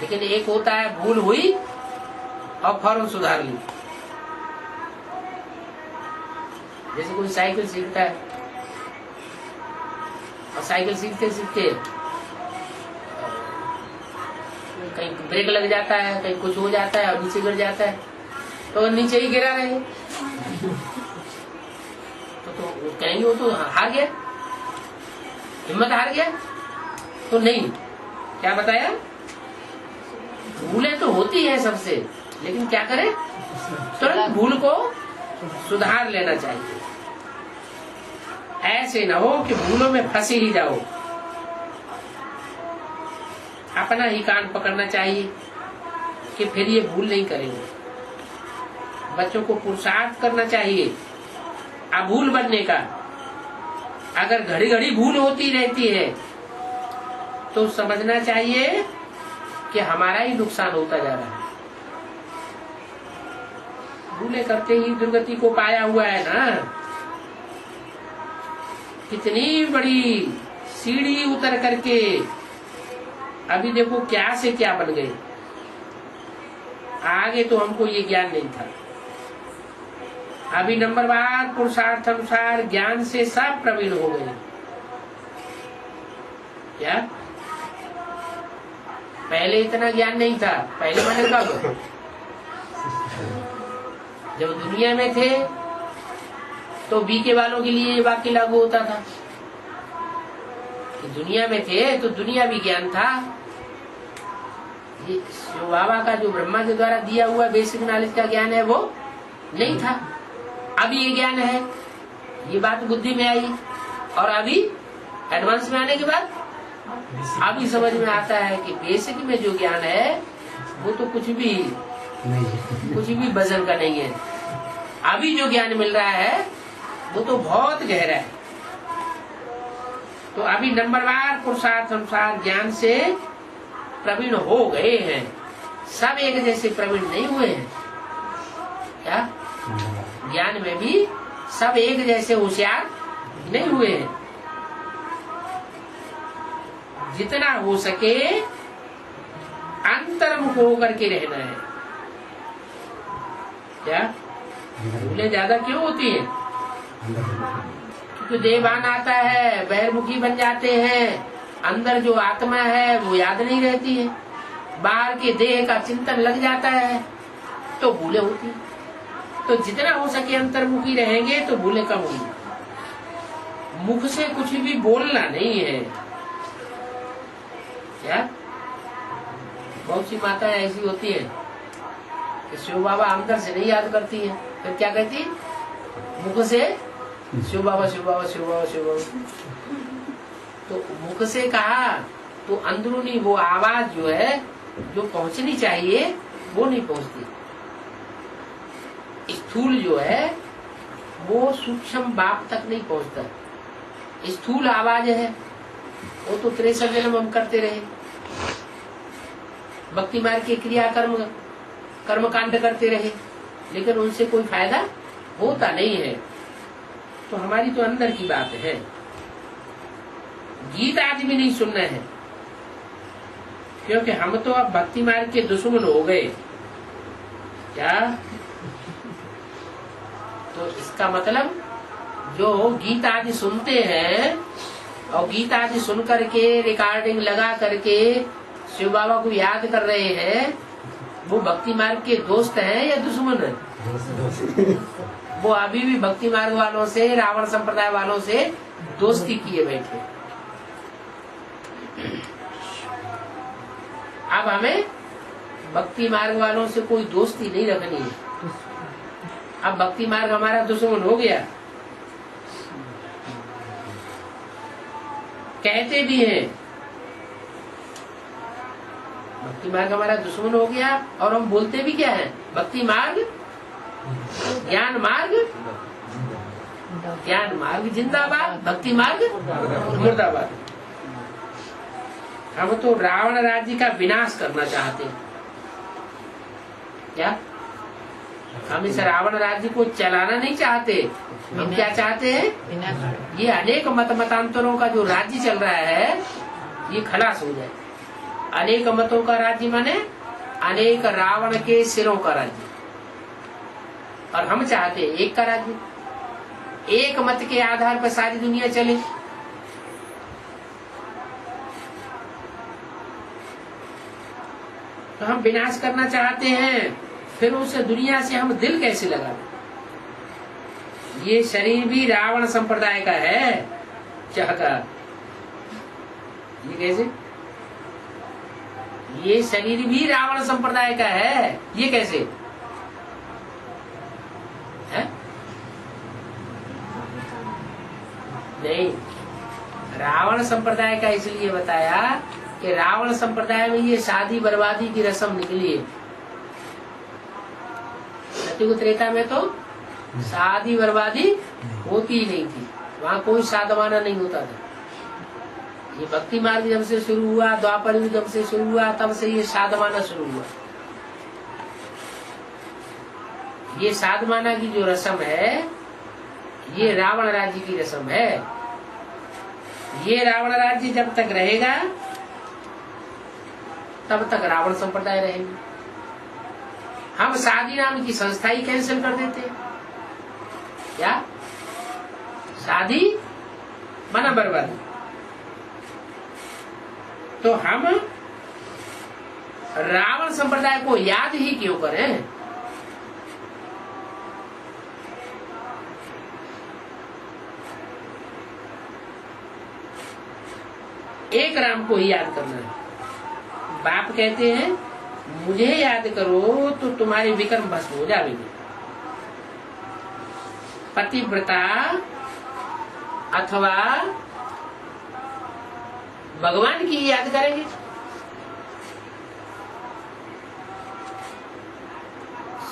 लेकिन एक होता है भूल हुई और फौरन सुधार ली। जैसे कोई साइकिल सीखता है और साइकिल सीखते सीखते कहीं ब्रेक लग जाता है, कहीं कुछ हो जाता है और नीचे गिर जाता है, तो नीचे ही गिरा रहे तो कहेंगे वो तो हार गया, हिम्मत हार गया। तो नहीं, क्या बताया? भूलें तो होती है सबसे, लेकिन क्या करें, तुरंत भूल को सुधार लेना चाहिए। ऐसे ना हो कि भूलों में फंसे ही जाओ। अपना ही कान पकड़ना चाहिए कि फिर ये भूल नहीं करेंगे। बच्चों को पुरुषार्थ करना चाहिए अभूल बनने का। अगर घड़ी घड़ी भूल होती रहती है तो समझना चाहिए कि हमारा ही नुकसान होता जा रहा है। भूले करते ही दुर्गति को पाया हुआ है ना। कितनी बड़ी सीढ़ी उतर करके अभी देखो क्या से क्या बन गए। आगे तो हमको ये ज्ञान नहीं था। अभी नंबरवार पुरुषार्थ अनुसार ज्ञान से सब प्रवीण हो गए। क्या पहले इतना ज्ञान नहीं था? पहले मैंने कब, जब दुनिया में थे तो बीके वालों के लिए ये वाक्य लागू होता था कि दुनिया में थे तो दुनिया भी ज्ञान था। ये शिव बाबा का जो ब्रह्मा के द्वारा दिया हुआ बेसिक नॉलेज का ज्ञान है वो नहीं था। अभी ये ज्ञान है, ये बात बुद्धि में आई, और अभी एडवांस में आने के बाद अभी समझ में आता है कि बेसिक में जो ज्ञान है वो तो कुछ भी वजन का नहीं है। अभी जो ज्ञान मिल रहा है वो तो बहुत गहरा है। तो अभी नंबरवार पुरुषार्थ अनुसार ज्ञान से प्रवीण हो गए हैं। सब एक जैसे प्रवीण नहीं हुए हैं। क्या ज्ञान में भी सब एक जैसे होशियार नहीं हुए हैं। जितना हो सके अंतर्मुख होकर के रहना है। क्या भूलें ज्यादा क्यों होती है? क्योंकि देवान आता है, बहिर्मुखी बन जाते हैं, अंदर जो आत्मा है वो याद नहीं रहती है, बाहर के देह का चिंतन लग जाता है तो भूलें होती है। तो जितना हो सके अंतर्मुखी रहेंगे तो भूलें कम होंगी। मुख से कुछ भी बोलना नहीं है। क्या बहुत सी माताएं ऐसी होती है कि शिव बाबा अंदर से नहीं याद करती है, फिर क्या कहती, मुख से शिव बाबा शिव बाबा शिव बाबा शिव बाबा। तो मुख से कहा तो अंदरूनी वो आवाज जो है जो पहुंचनी चाहिए वो नहीं पहुंचती। स्थूल जो है वो सूक्ष्म बाप तक नहीं पहुंचता। स्थूल आवाज है वो तो 63 जन्म हम करते रहे, भक्ति मार्ग के क्रिया कर्म कांड करते रहे, लेकिन उनसे कोई फायदा होता नहीं है। तो हमारी तो अंदर की बात है। गीत आज भी नहीं सुनना है, क्योंकि हम तो अब भक्ति मार्ग के दुश्मन हो गए। क्या तो इसका मतलब जो गीत आदि सुनते हैं और गीत आदि सुन करके रिकॉर्डिंग लगा करके शिव बाबा को याद कर रहे हैं, वो भक्ति मार्ग के दोस्त हैं या दुश्मन है? वो अभी भी भक्ति मार्ग वालों से, रावण संप्रदाय वालों से दोस्ती किए बैठे। अब हमें भक्ति मार्ग वालों से कोई दोस्ती नहीं रखनी है। अब भक्ति मार्ग हमारा दुश्मन हो गया। कहते भी हैं भक्ति मार्ग हमारा दुश्मन हो गया, और हम बोलते भी क्या है, भक्ति मार्ग ज्ञान मार्ग, ज्ञान मार्ग जिंदाबाद, भक्ति मार्ग मुर्दाबाद। हम तो रावण राज्य का विनाश करना चाहते हैं। क्या हम इस रावण राज्य को चलाना नहीं चाहते। हम क्या चाहते हैं, ये अनेक मतांतरों का जो राज्य चल रहा है ये खलास हो जाए। अनेक मतों का राज्य माने अनेक रावण के सिरों का राज्य, और हम चाहते हैं एक का राज्य, एक मत के आधार पर सारी दुनिया चले। तो हम विनाश करना चाहते हैं, फिर उस दुनिया से हम दिल कैसे लगा? ये शरीर भी रावण संप्रदाय का है। क्या कहा? ये कैसे? ये शरीर भी रावण संप्रदाय का है। ये कैसे है? नहीं, रावण संप्रदाय का इसलिए बताया कि रावण संप्रदाय में ये शादी बर्बादी की रस्म निकली है। सतयुग त्रेता में तो शादी बर्बादी होती ही नहीं थी, वहाँ कोई साधवाना नहीं होता था। ये भक्ति मार्ग जब से शुरू हुआ, द्वापर युग जब से शुरू हुआ, तब से ये साधवाना शुरू हुआ। ये साधवाना की जो रस्म है, ये रावण राज्य की रस्म है। ये रावण राज्य जब तक रहेगा तब तक रावण संप्रदाय रहेगी। हम शादी नाम की संस्था ही कैंसिल कर देते हैं। क्या शादी मना बर्बादी, तो हम रावण संप्रदाय को याद ही क्यों करें? एक राम को ही याद करना है। बाप कहते हैं मुझे याद करो तो तुम्हारे विक्रम भस्म हो जाएंगे। पतिव्रता अथवा भगवान की याद करेंगे।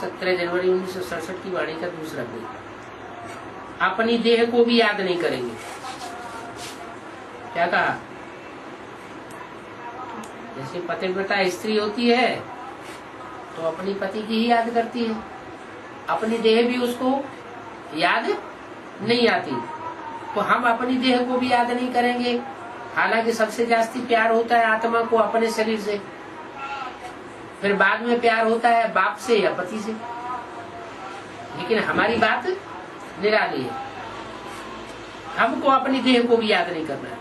17 जनवरी 1967 की वाणी का दूसरा पेज। अपनी देह को भी याद नहीं करेंगे। क्या कहा? जैसे पतिव्रता स्त्री होती है तो अपनी पति की ही याद करती है, अपनी देह भी उसको याद नहीं आती, तो हम अपनी देह को भी याद नहीं करेंगे। हालांकि सबसे जास्ती प्यार होता है आत्मा को अपने शरीर से, फिर बाद में प्यार होता है बाप से या पति से। लेकिन हमारी बात निराली है, हमको अपनी देह को भी याद नहीं करना है।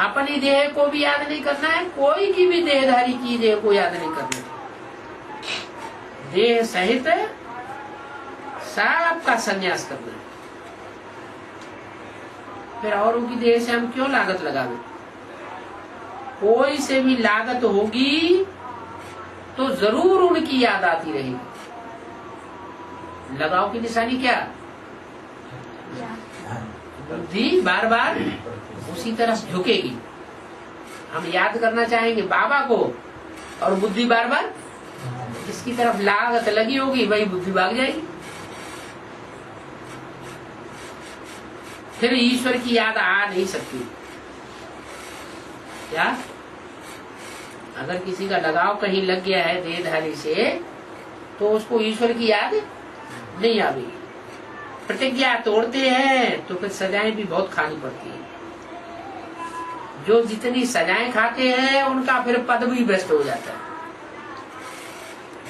अपनी देह को भी याद नहीं करना है, कोई की भी देहधारी की देह को याद नहीं करना है। देह सहित सबका संन्यास करना है। फिर औरों की देह से हम क्यों लागत लगावे? कोई से भी लागत होगी तो जरूर उनकी याद आती रहेगी। लगाव की निशानी क्या? बुद्धि बार बार उसी तरफ झुकेगी। हम याद करना चाहेंगे बाबा को और बुद्धि बार बार जिसकी तरफ लागत लगी होगी वही बुद्धि भाग जाएगी। फिर ईश्वर की याद आ नहीं सकती। क्या? अगर किसी का लगाव कहीं लग गया है देहधारी से तो उसको ईश्वर की याद नहीं आवेगी। प्रतिज्ञा तोड़ते हैं तो फिर सजाएं भी बहुत खानी पड़ती है। जो जितनी सजाएं खाते हैं उनका फिर पद भी भ्रष्ट हो जाता है।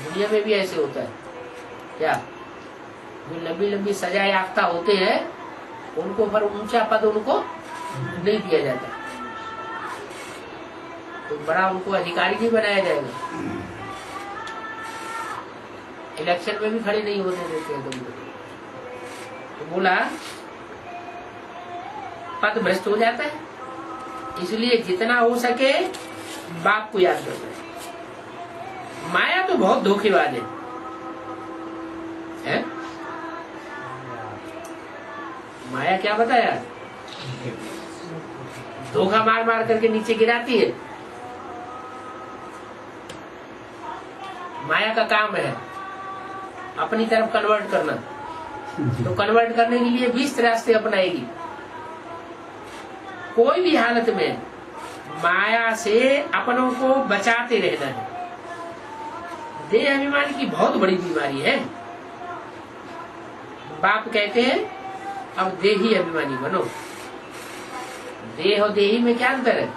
दुनिया में भी ऐसे होता है। क्या? जो लंबी लंबी सजा याफ्ता होते हैं उनको पर ऊंचा पद उनको नहीं दिया जाता, तो बड़ा उनको अधिकारी नहीं बनाया जाएगा। इलेक्शन में भी खड़े नहीं होने देते हैं तुमको। तो बोला पद भ्रष्ट हो जाता है, इसलिए जितना हो सके बाप को याद करना है। माया तो बहुत धोखेबाज है? माया क्या बताया? धोखा मार मार करके नीचे गिराती है। माया का काम है अपनी तरफ कन्वर्ट करना, तो कन्वर्ट करने के लिए 20 रास्ते अपनाएगी। कोई भी हालत में माया से अपनों को बचाते रहना है। देह अभिमान की बहुत बड़ी बीमारी है। बाप कहते हैं अब देही अभिमानी बनो। देह और देही में क्या अंतर है?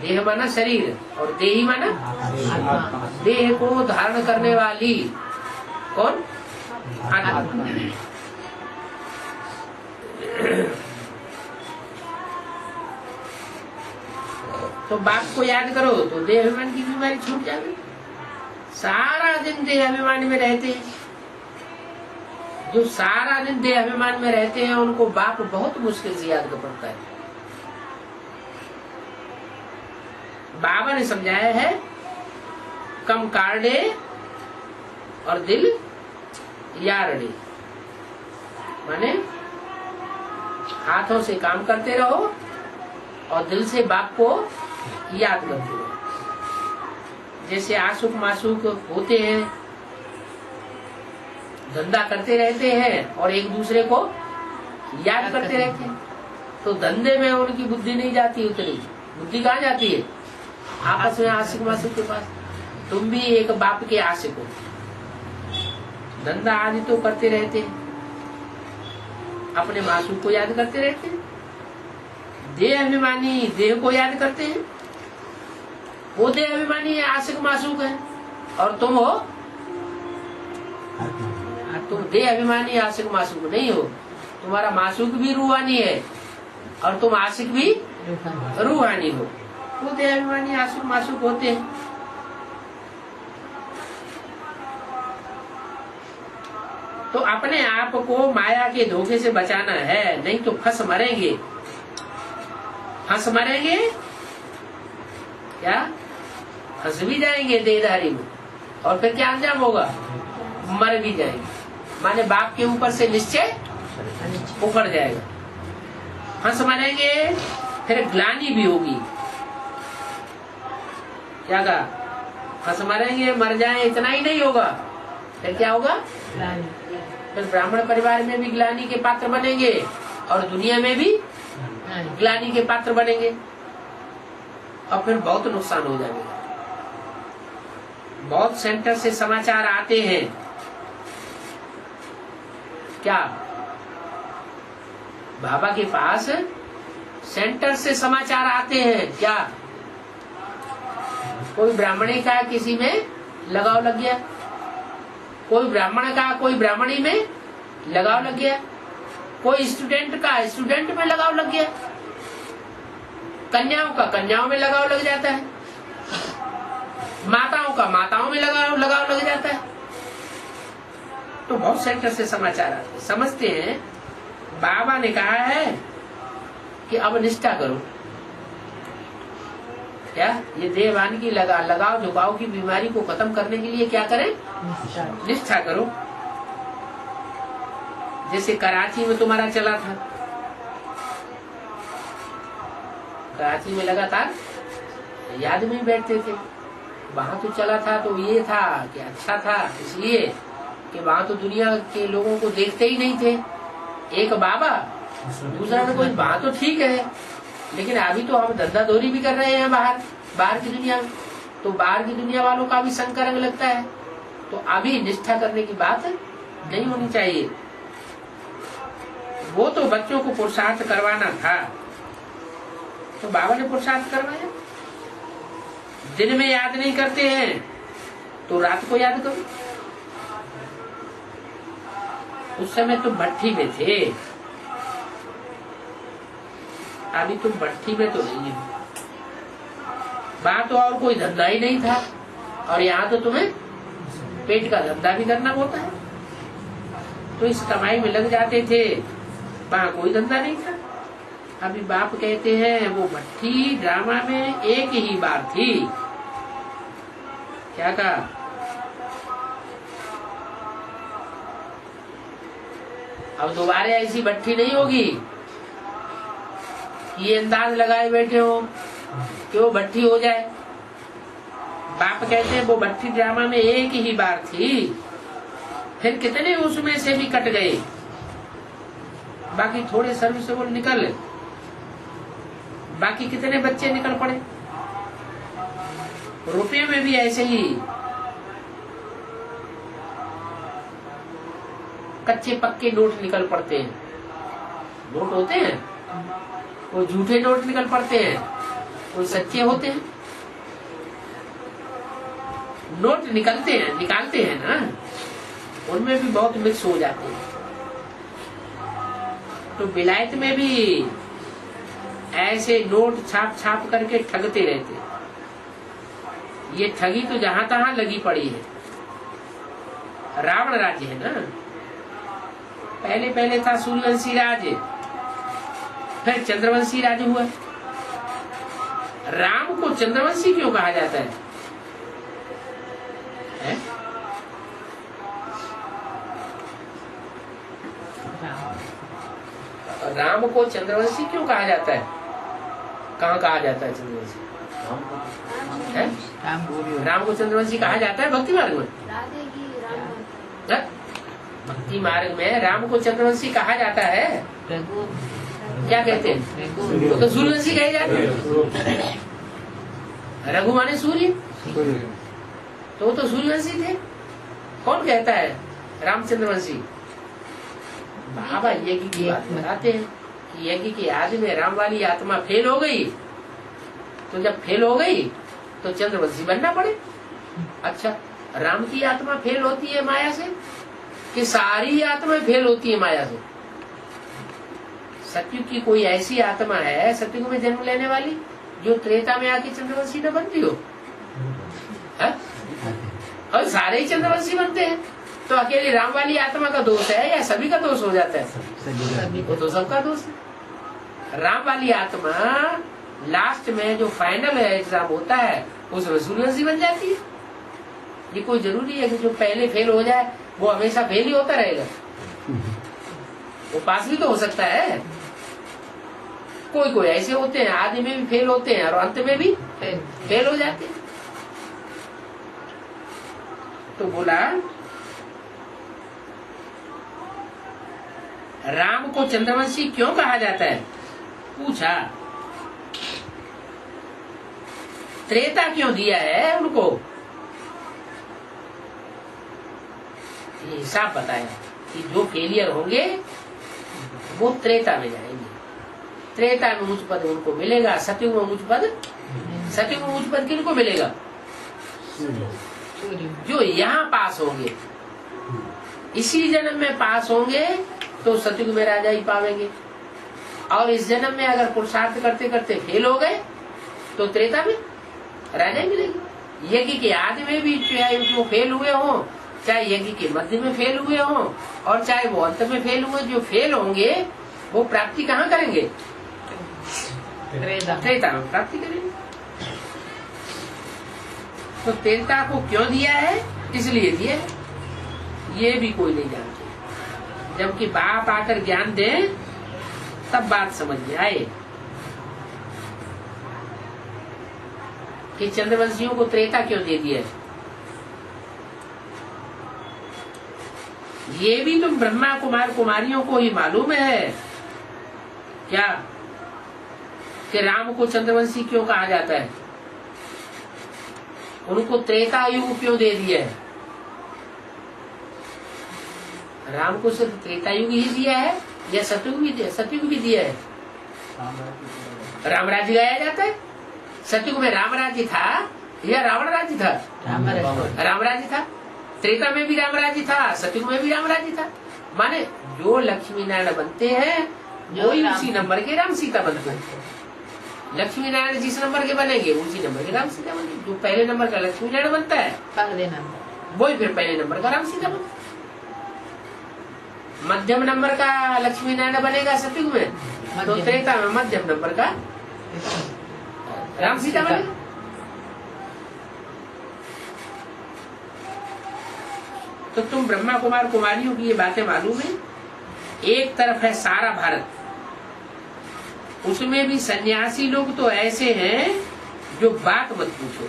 देह माना शरीर और देही माना देह को धारण करने वाली कौन? आत्मा। तो बाप को याद करो तो देह अभिमान की बीमारी छूट जाएगी। सारा दिन देह अभिमान में रहते हैं, जो सारा दिन देह अभिमान में रहते हैं उनको बाप बहुत मुश्किल से याद कर पड़ता है। बाबा ने समझाया है कम काढ़े और दिल यारड़े, माने हाथों से काम करते रहो और दिल से बाप को याद करते रहो। जैसे आशुक माशुक होते हैं, धंधा करते रहते हैं और एक दूसरे को याद करते रहते हैं, तो धंधे में उनकी बुद्धि नहीं जाती, उतनी बुद्धि कहाँ जाती है? आपस में आशिक माशिक के पास। तुम भी एक बाप के आशिक हो, धंधा आदि तो करते रहते हैं, अपने मासूक को याद करते रहते हैं, देह अभिमानी देह को याद करते हैं, वो देह अभिमानी है, आशिक मासूक है, और तुम हो, तुम देह अभिमानी आशिक मासूक नहीं हो, तुम्हारा मासूक भी रूहानी है और तुम आशिक भी रूहानी हो। वो देह अभिमानी आशिक मासूक होते हैं। तो अपने आप को माया के धोखे से बचाना है, नहीं तो फंस मरेंगे। फंस मरेंगे क्या? फंस भी जाएंगे देहधारी में, और फिर क्या अंजाम होगा? मर भी जाएंगे, माने बाप के ऊपर से निश्चय उखड़ जाएगा। फंस मरेंगे, फिर ग्लानि भी होगी। क्या कहा? फंस मरेंगे, मर जाए, इतना ही नहीं होगा, फिर क्या होगा? फिर ब्राह्मण परिवार में भी ग्लानि के पात्र बनेंगे और दुनिया में भी ग्लानि के पात्र बनेंगे, और फिर बहुत नुकसान हो जाएगा। बहुत सेंटर से समाचार आते हैं, क्या बाबा के पास सेंटर से समाचार आते हैं? क्या कोई ब्राह्मणी का किसी में लगाव लग गया, कोई ब्राह्मण का कोई ब्राह्मणी में लगाव लग गया, कोई स्टूडेंट का स्टूडेंट में लगाव लग गया, कन्याओं का कन्याओं में लगाव लग जाता है, माताओं का माताओं में लगाव लग जाता है। तो बहुत सेंटर से समाचार आते, समझते हैं बाबा ने कहा है कि अब निष्ठा करो। क्या ये देहवान की लगाव झुकाव की बीमारी को खत्म करने के लिए क्या करें? निष्ठा करो। जैसे कराची में तुम्हारा चला था, कराची में लगातार याद में बैठते थे, वहां तो चला था, तो ये था कि अच्छा था इसलिए कि वहां तो दुनिया के लोगों को देखते ही नहीं थे, एक बाबा दूसरा में कोई, वहां तो ठीक है, लेकिन अभी तो हम धंधा दौरी भी कर रहे हैं बाहर की दुनिया में, तो बाहर की दुनिया वालों का भी संग रंग लगता है, तो अभी निष्ठा करने की बात नहीं होनी चाहिए। वो तो बच्चों को पुरुषार्थ करवाना था, तो बाबा ने पुरुषार्थ करवाया। दिन में याद नहीं करते हैं तो रात को याद करो। उस समय तुम भट्ठी में थे, अभी तुम भट्ठी में तो नहीं हो। वहां तो और कोई धंधा ही नहीं था, और यहाँ तो तुम्हें पेट का धंधा भी करना होता है, तो इस कमाई में लग जाते थे, वहां कोई धंधा नहीं था। अभी बाप कहते हैं वो भट्ठी ड्रामा में एक ही बार थी। क्या कहा? अब दोबारा ऐसी भट्ठी नहीं होगी। ये अंदाज लगाए बैठे हो कि वो भट्ठी हो जाए। बाप कहते हैं वो भट्ठी ड्रामा में एक ही बार थी, फिर कितने उसमें से भी कट गए, बाकी थोड़े सर्विसेबल निकल, बाकी कितने बच्चे निकल पड़े। रुपये में भी ऐसे ही कच्चे पक्के नोट निकल पड़ते हैं। नोट होते हैं, कोई झूठे नोट निकल पड़ते हैं, कोई सच्चे होते हैं। नोट निकालते हैं ना, उनमें भी बहुत मिक्स हो जाते हैं। तो विलायत में भी ऐसे नोट छाप करके ठगते रहते हैं। ये ठगी तो जहां तहां लगी पड़ी है। रावण राज्य है ना, पहले था सूर्यवंशी राज्य, फिर चंद्रवंशी राज्य हुआ। राम को चंद्रवंशी क्यों कहा जाता है? राम को चंद्रवंशी क्यों कहा जाता है? कहाँ कहा जाता है चंद्रवंशी? है? राम को चंद्रवंशी कहा जाता है भक्ति मार्ग में। राधे की राम भक्ति मार्ग में राम को चंद्रवंशी कहा जाता है। क्या कहते हैं? वो तो सूर्यवंशी कहे जाते हैं। रघु माने सूर्य, तो वो तो सूर्यवंशी थे। कौन कहता है रामचंद्रवंशी? बाबा यज्ञ की बात बताते हैं कि यज्ञ की आदि में राम वाली आत्मा फेल हो गई, तो जब फेल हो गई तो चंद्रवंशी बनना पड़े। अच्छा, राम की आत्मा फेल होती है माया से कि सारी आत्मा फेल होती है माया से? सतयुग की कोई ऐसी आत्मा है सतयुग में जन्म लेने वाली जो त्रेता में आके चंद्रवंशी न बनती हो? है? और सारे ही चंद्रवंशी बनते हैं, तो अकेली राम वाली आत्मा का दोष है या सभी का दोष हो जाता है? वो तो सबका दोष है। राम वाली आत्मा लास्ट में जो फाइनल एग्जाम होता है उसमें सूर्यवंशी बन जाती है। ये कोई जरूरी है कि जो पहले फेल हो जाए वो हमेशा फेल ही होता रहेगा? वो पास भी तो हो सकता है। कोई कोई ऐसे होते हैं आदि में भी फेल होते हैं और अंत में भी फेल हो जाते हैं। तो बोला राम को चंद्रवंशी क्यों कहा जाता है? पूछा त्रेता क्यों दिया है उनको? हिसाब बताया कि जो फेलियर होंगे वो त्रेता में जाएंगे। त्रेता में उच्च पद उनको मिलेगा, सतयुग में उच्च पद, सतयुग में उच्च पद किनको मिलेगा? जो यहाँ पास होंगे, इसी जन्म में पास होंगे तो सतयुग में राजा ही पावेंगे, और इस जन्म में अगर पुरुषार्थ करते करते फेल हो गए तो त्रेता में राजा ही मिलेगी। यज्ञ के आदि में भी चाहे वो फेल हुए हों, चाहे यज्ञ के मध्य में फेल हुए हों, और चाहे वो अंत में फेल हुए, जो फेल होंगे वो प्राप्ति कहाँ करेंगे? त्रेता में प्राप्ति करेंगे। तो त्रेता को क्यों दिया है? इसलिए दिया है, ये भी कोई नहीं जानते। जबकि बाप आकर ज्ञान दे तब बात समझ में आए कि चंद्रवंशियों को त्रेता क्यों दे दिया। ये भी तुम ब्रह्मा कुमार कुमारियों को ही मालूम है क्या कि राम को चंद्रवंशी क्यों कहा जाता है? उनको त्रेता युग क्यों दे दिया है? राम को सिर्फ त्रेता युग ही दिया है या सतयुग भी दिया? सतयुग भी दिया है। राम राज्य गाया जाता है। सतयुग में राम राज्य था या रावण राज्य था? राम राज्य था। त्रेता में भी राम राज्य था, सतयुग में भी राम राज्य था। माने जो लक्ष्मी नारायण बनते हैं वही उसी नंबर के राम सीता बनते हैं। लक्ष्मी नारायण जिस नंबर के बनेंगे उसी नंबर के राम सीता बनेंगे। जो पहले नंबर का लक्ष्मी नारायण बनता है वही फिर पहले नंबर का राम सीता बनता है। मध्यम नंबर का लक्ष्मी नारायण बनेगा सतयुग में, तो त्रेता में मध्यम नंबर का राम सीता बनेगा। तो तुम ब्रह्मा कुमार कुमारियों की ये बातें मालूम है। एक तरफ है सारा भारत, उसमें भी सन्यासी लोग तो ऐसे हैं जो बात मत पूछो।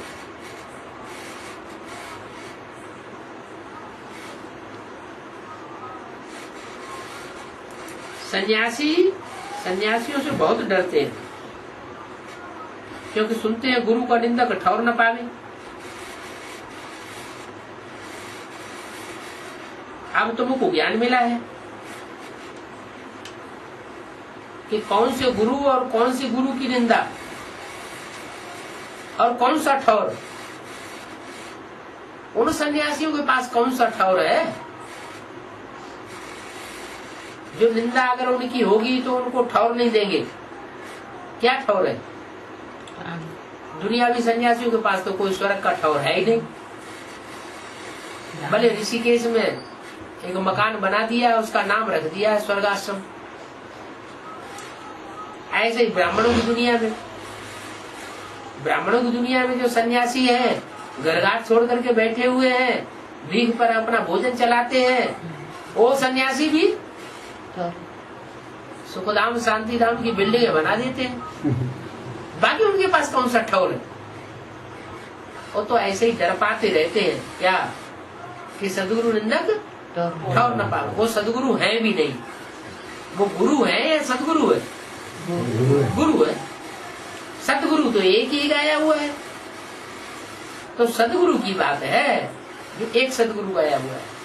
सन्यासियों से बहुत डरते हैं, क्योंकि सुनते हैं गुरु का निंदक ठौर न पावे। अब तुमको ज्ञान मिला है कि कौन से गुरु और कौन से गुरु की निंदा और कौन सा ठौर। उन सन्यासियों के पास कौन सा ठौर है? जो निंदा अगर उनकी होगी तो उनको ठौर नहीं देंगे। क्या ठौर है? दुनियावी सन्यासियों के पास तो कोई स्वर्ग का ठौर है ही नहीं। भले ऋषिकेश में एक मकान बना दिया, उसका नाम रख दिया है स्वर्गाश्रम। ऐसे ही ब्राह्मणों की दुनिया में ब्राह्मणों की दुनिया में जो सन्यासी है, घरघाट छोड़ करके बैठे हुए हैं, भीख पर अपना भोजन चलाते हैं, वो सन्यासी भी सुखधाम शांति धाम की बिल्डिंगें बना देते हैं। बाकी उनके पास कौन सा ठौर है? वो तो ऐसे ही डर पाते रहते हैं क्या कि सदगुरु निंदक ठौर न पाओ। वो सदगुरु हैं भी नहीं, वो गुरु हैं या सदगुरु है? गुरु है। सदगुरु तो एक ही गाया हुआ है। तो सदगुरु की बात है, एक सदगुरु गाया हुआ है।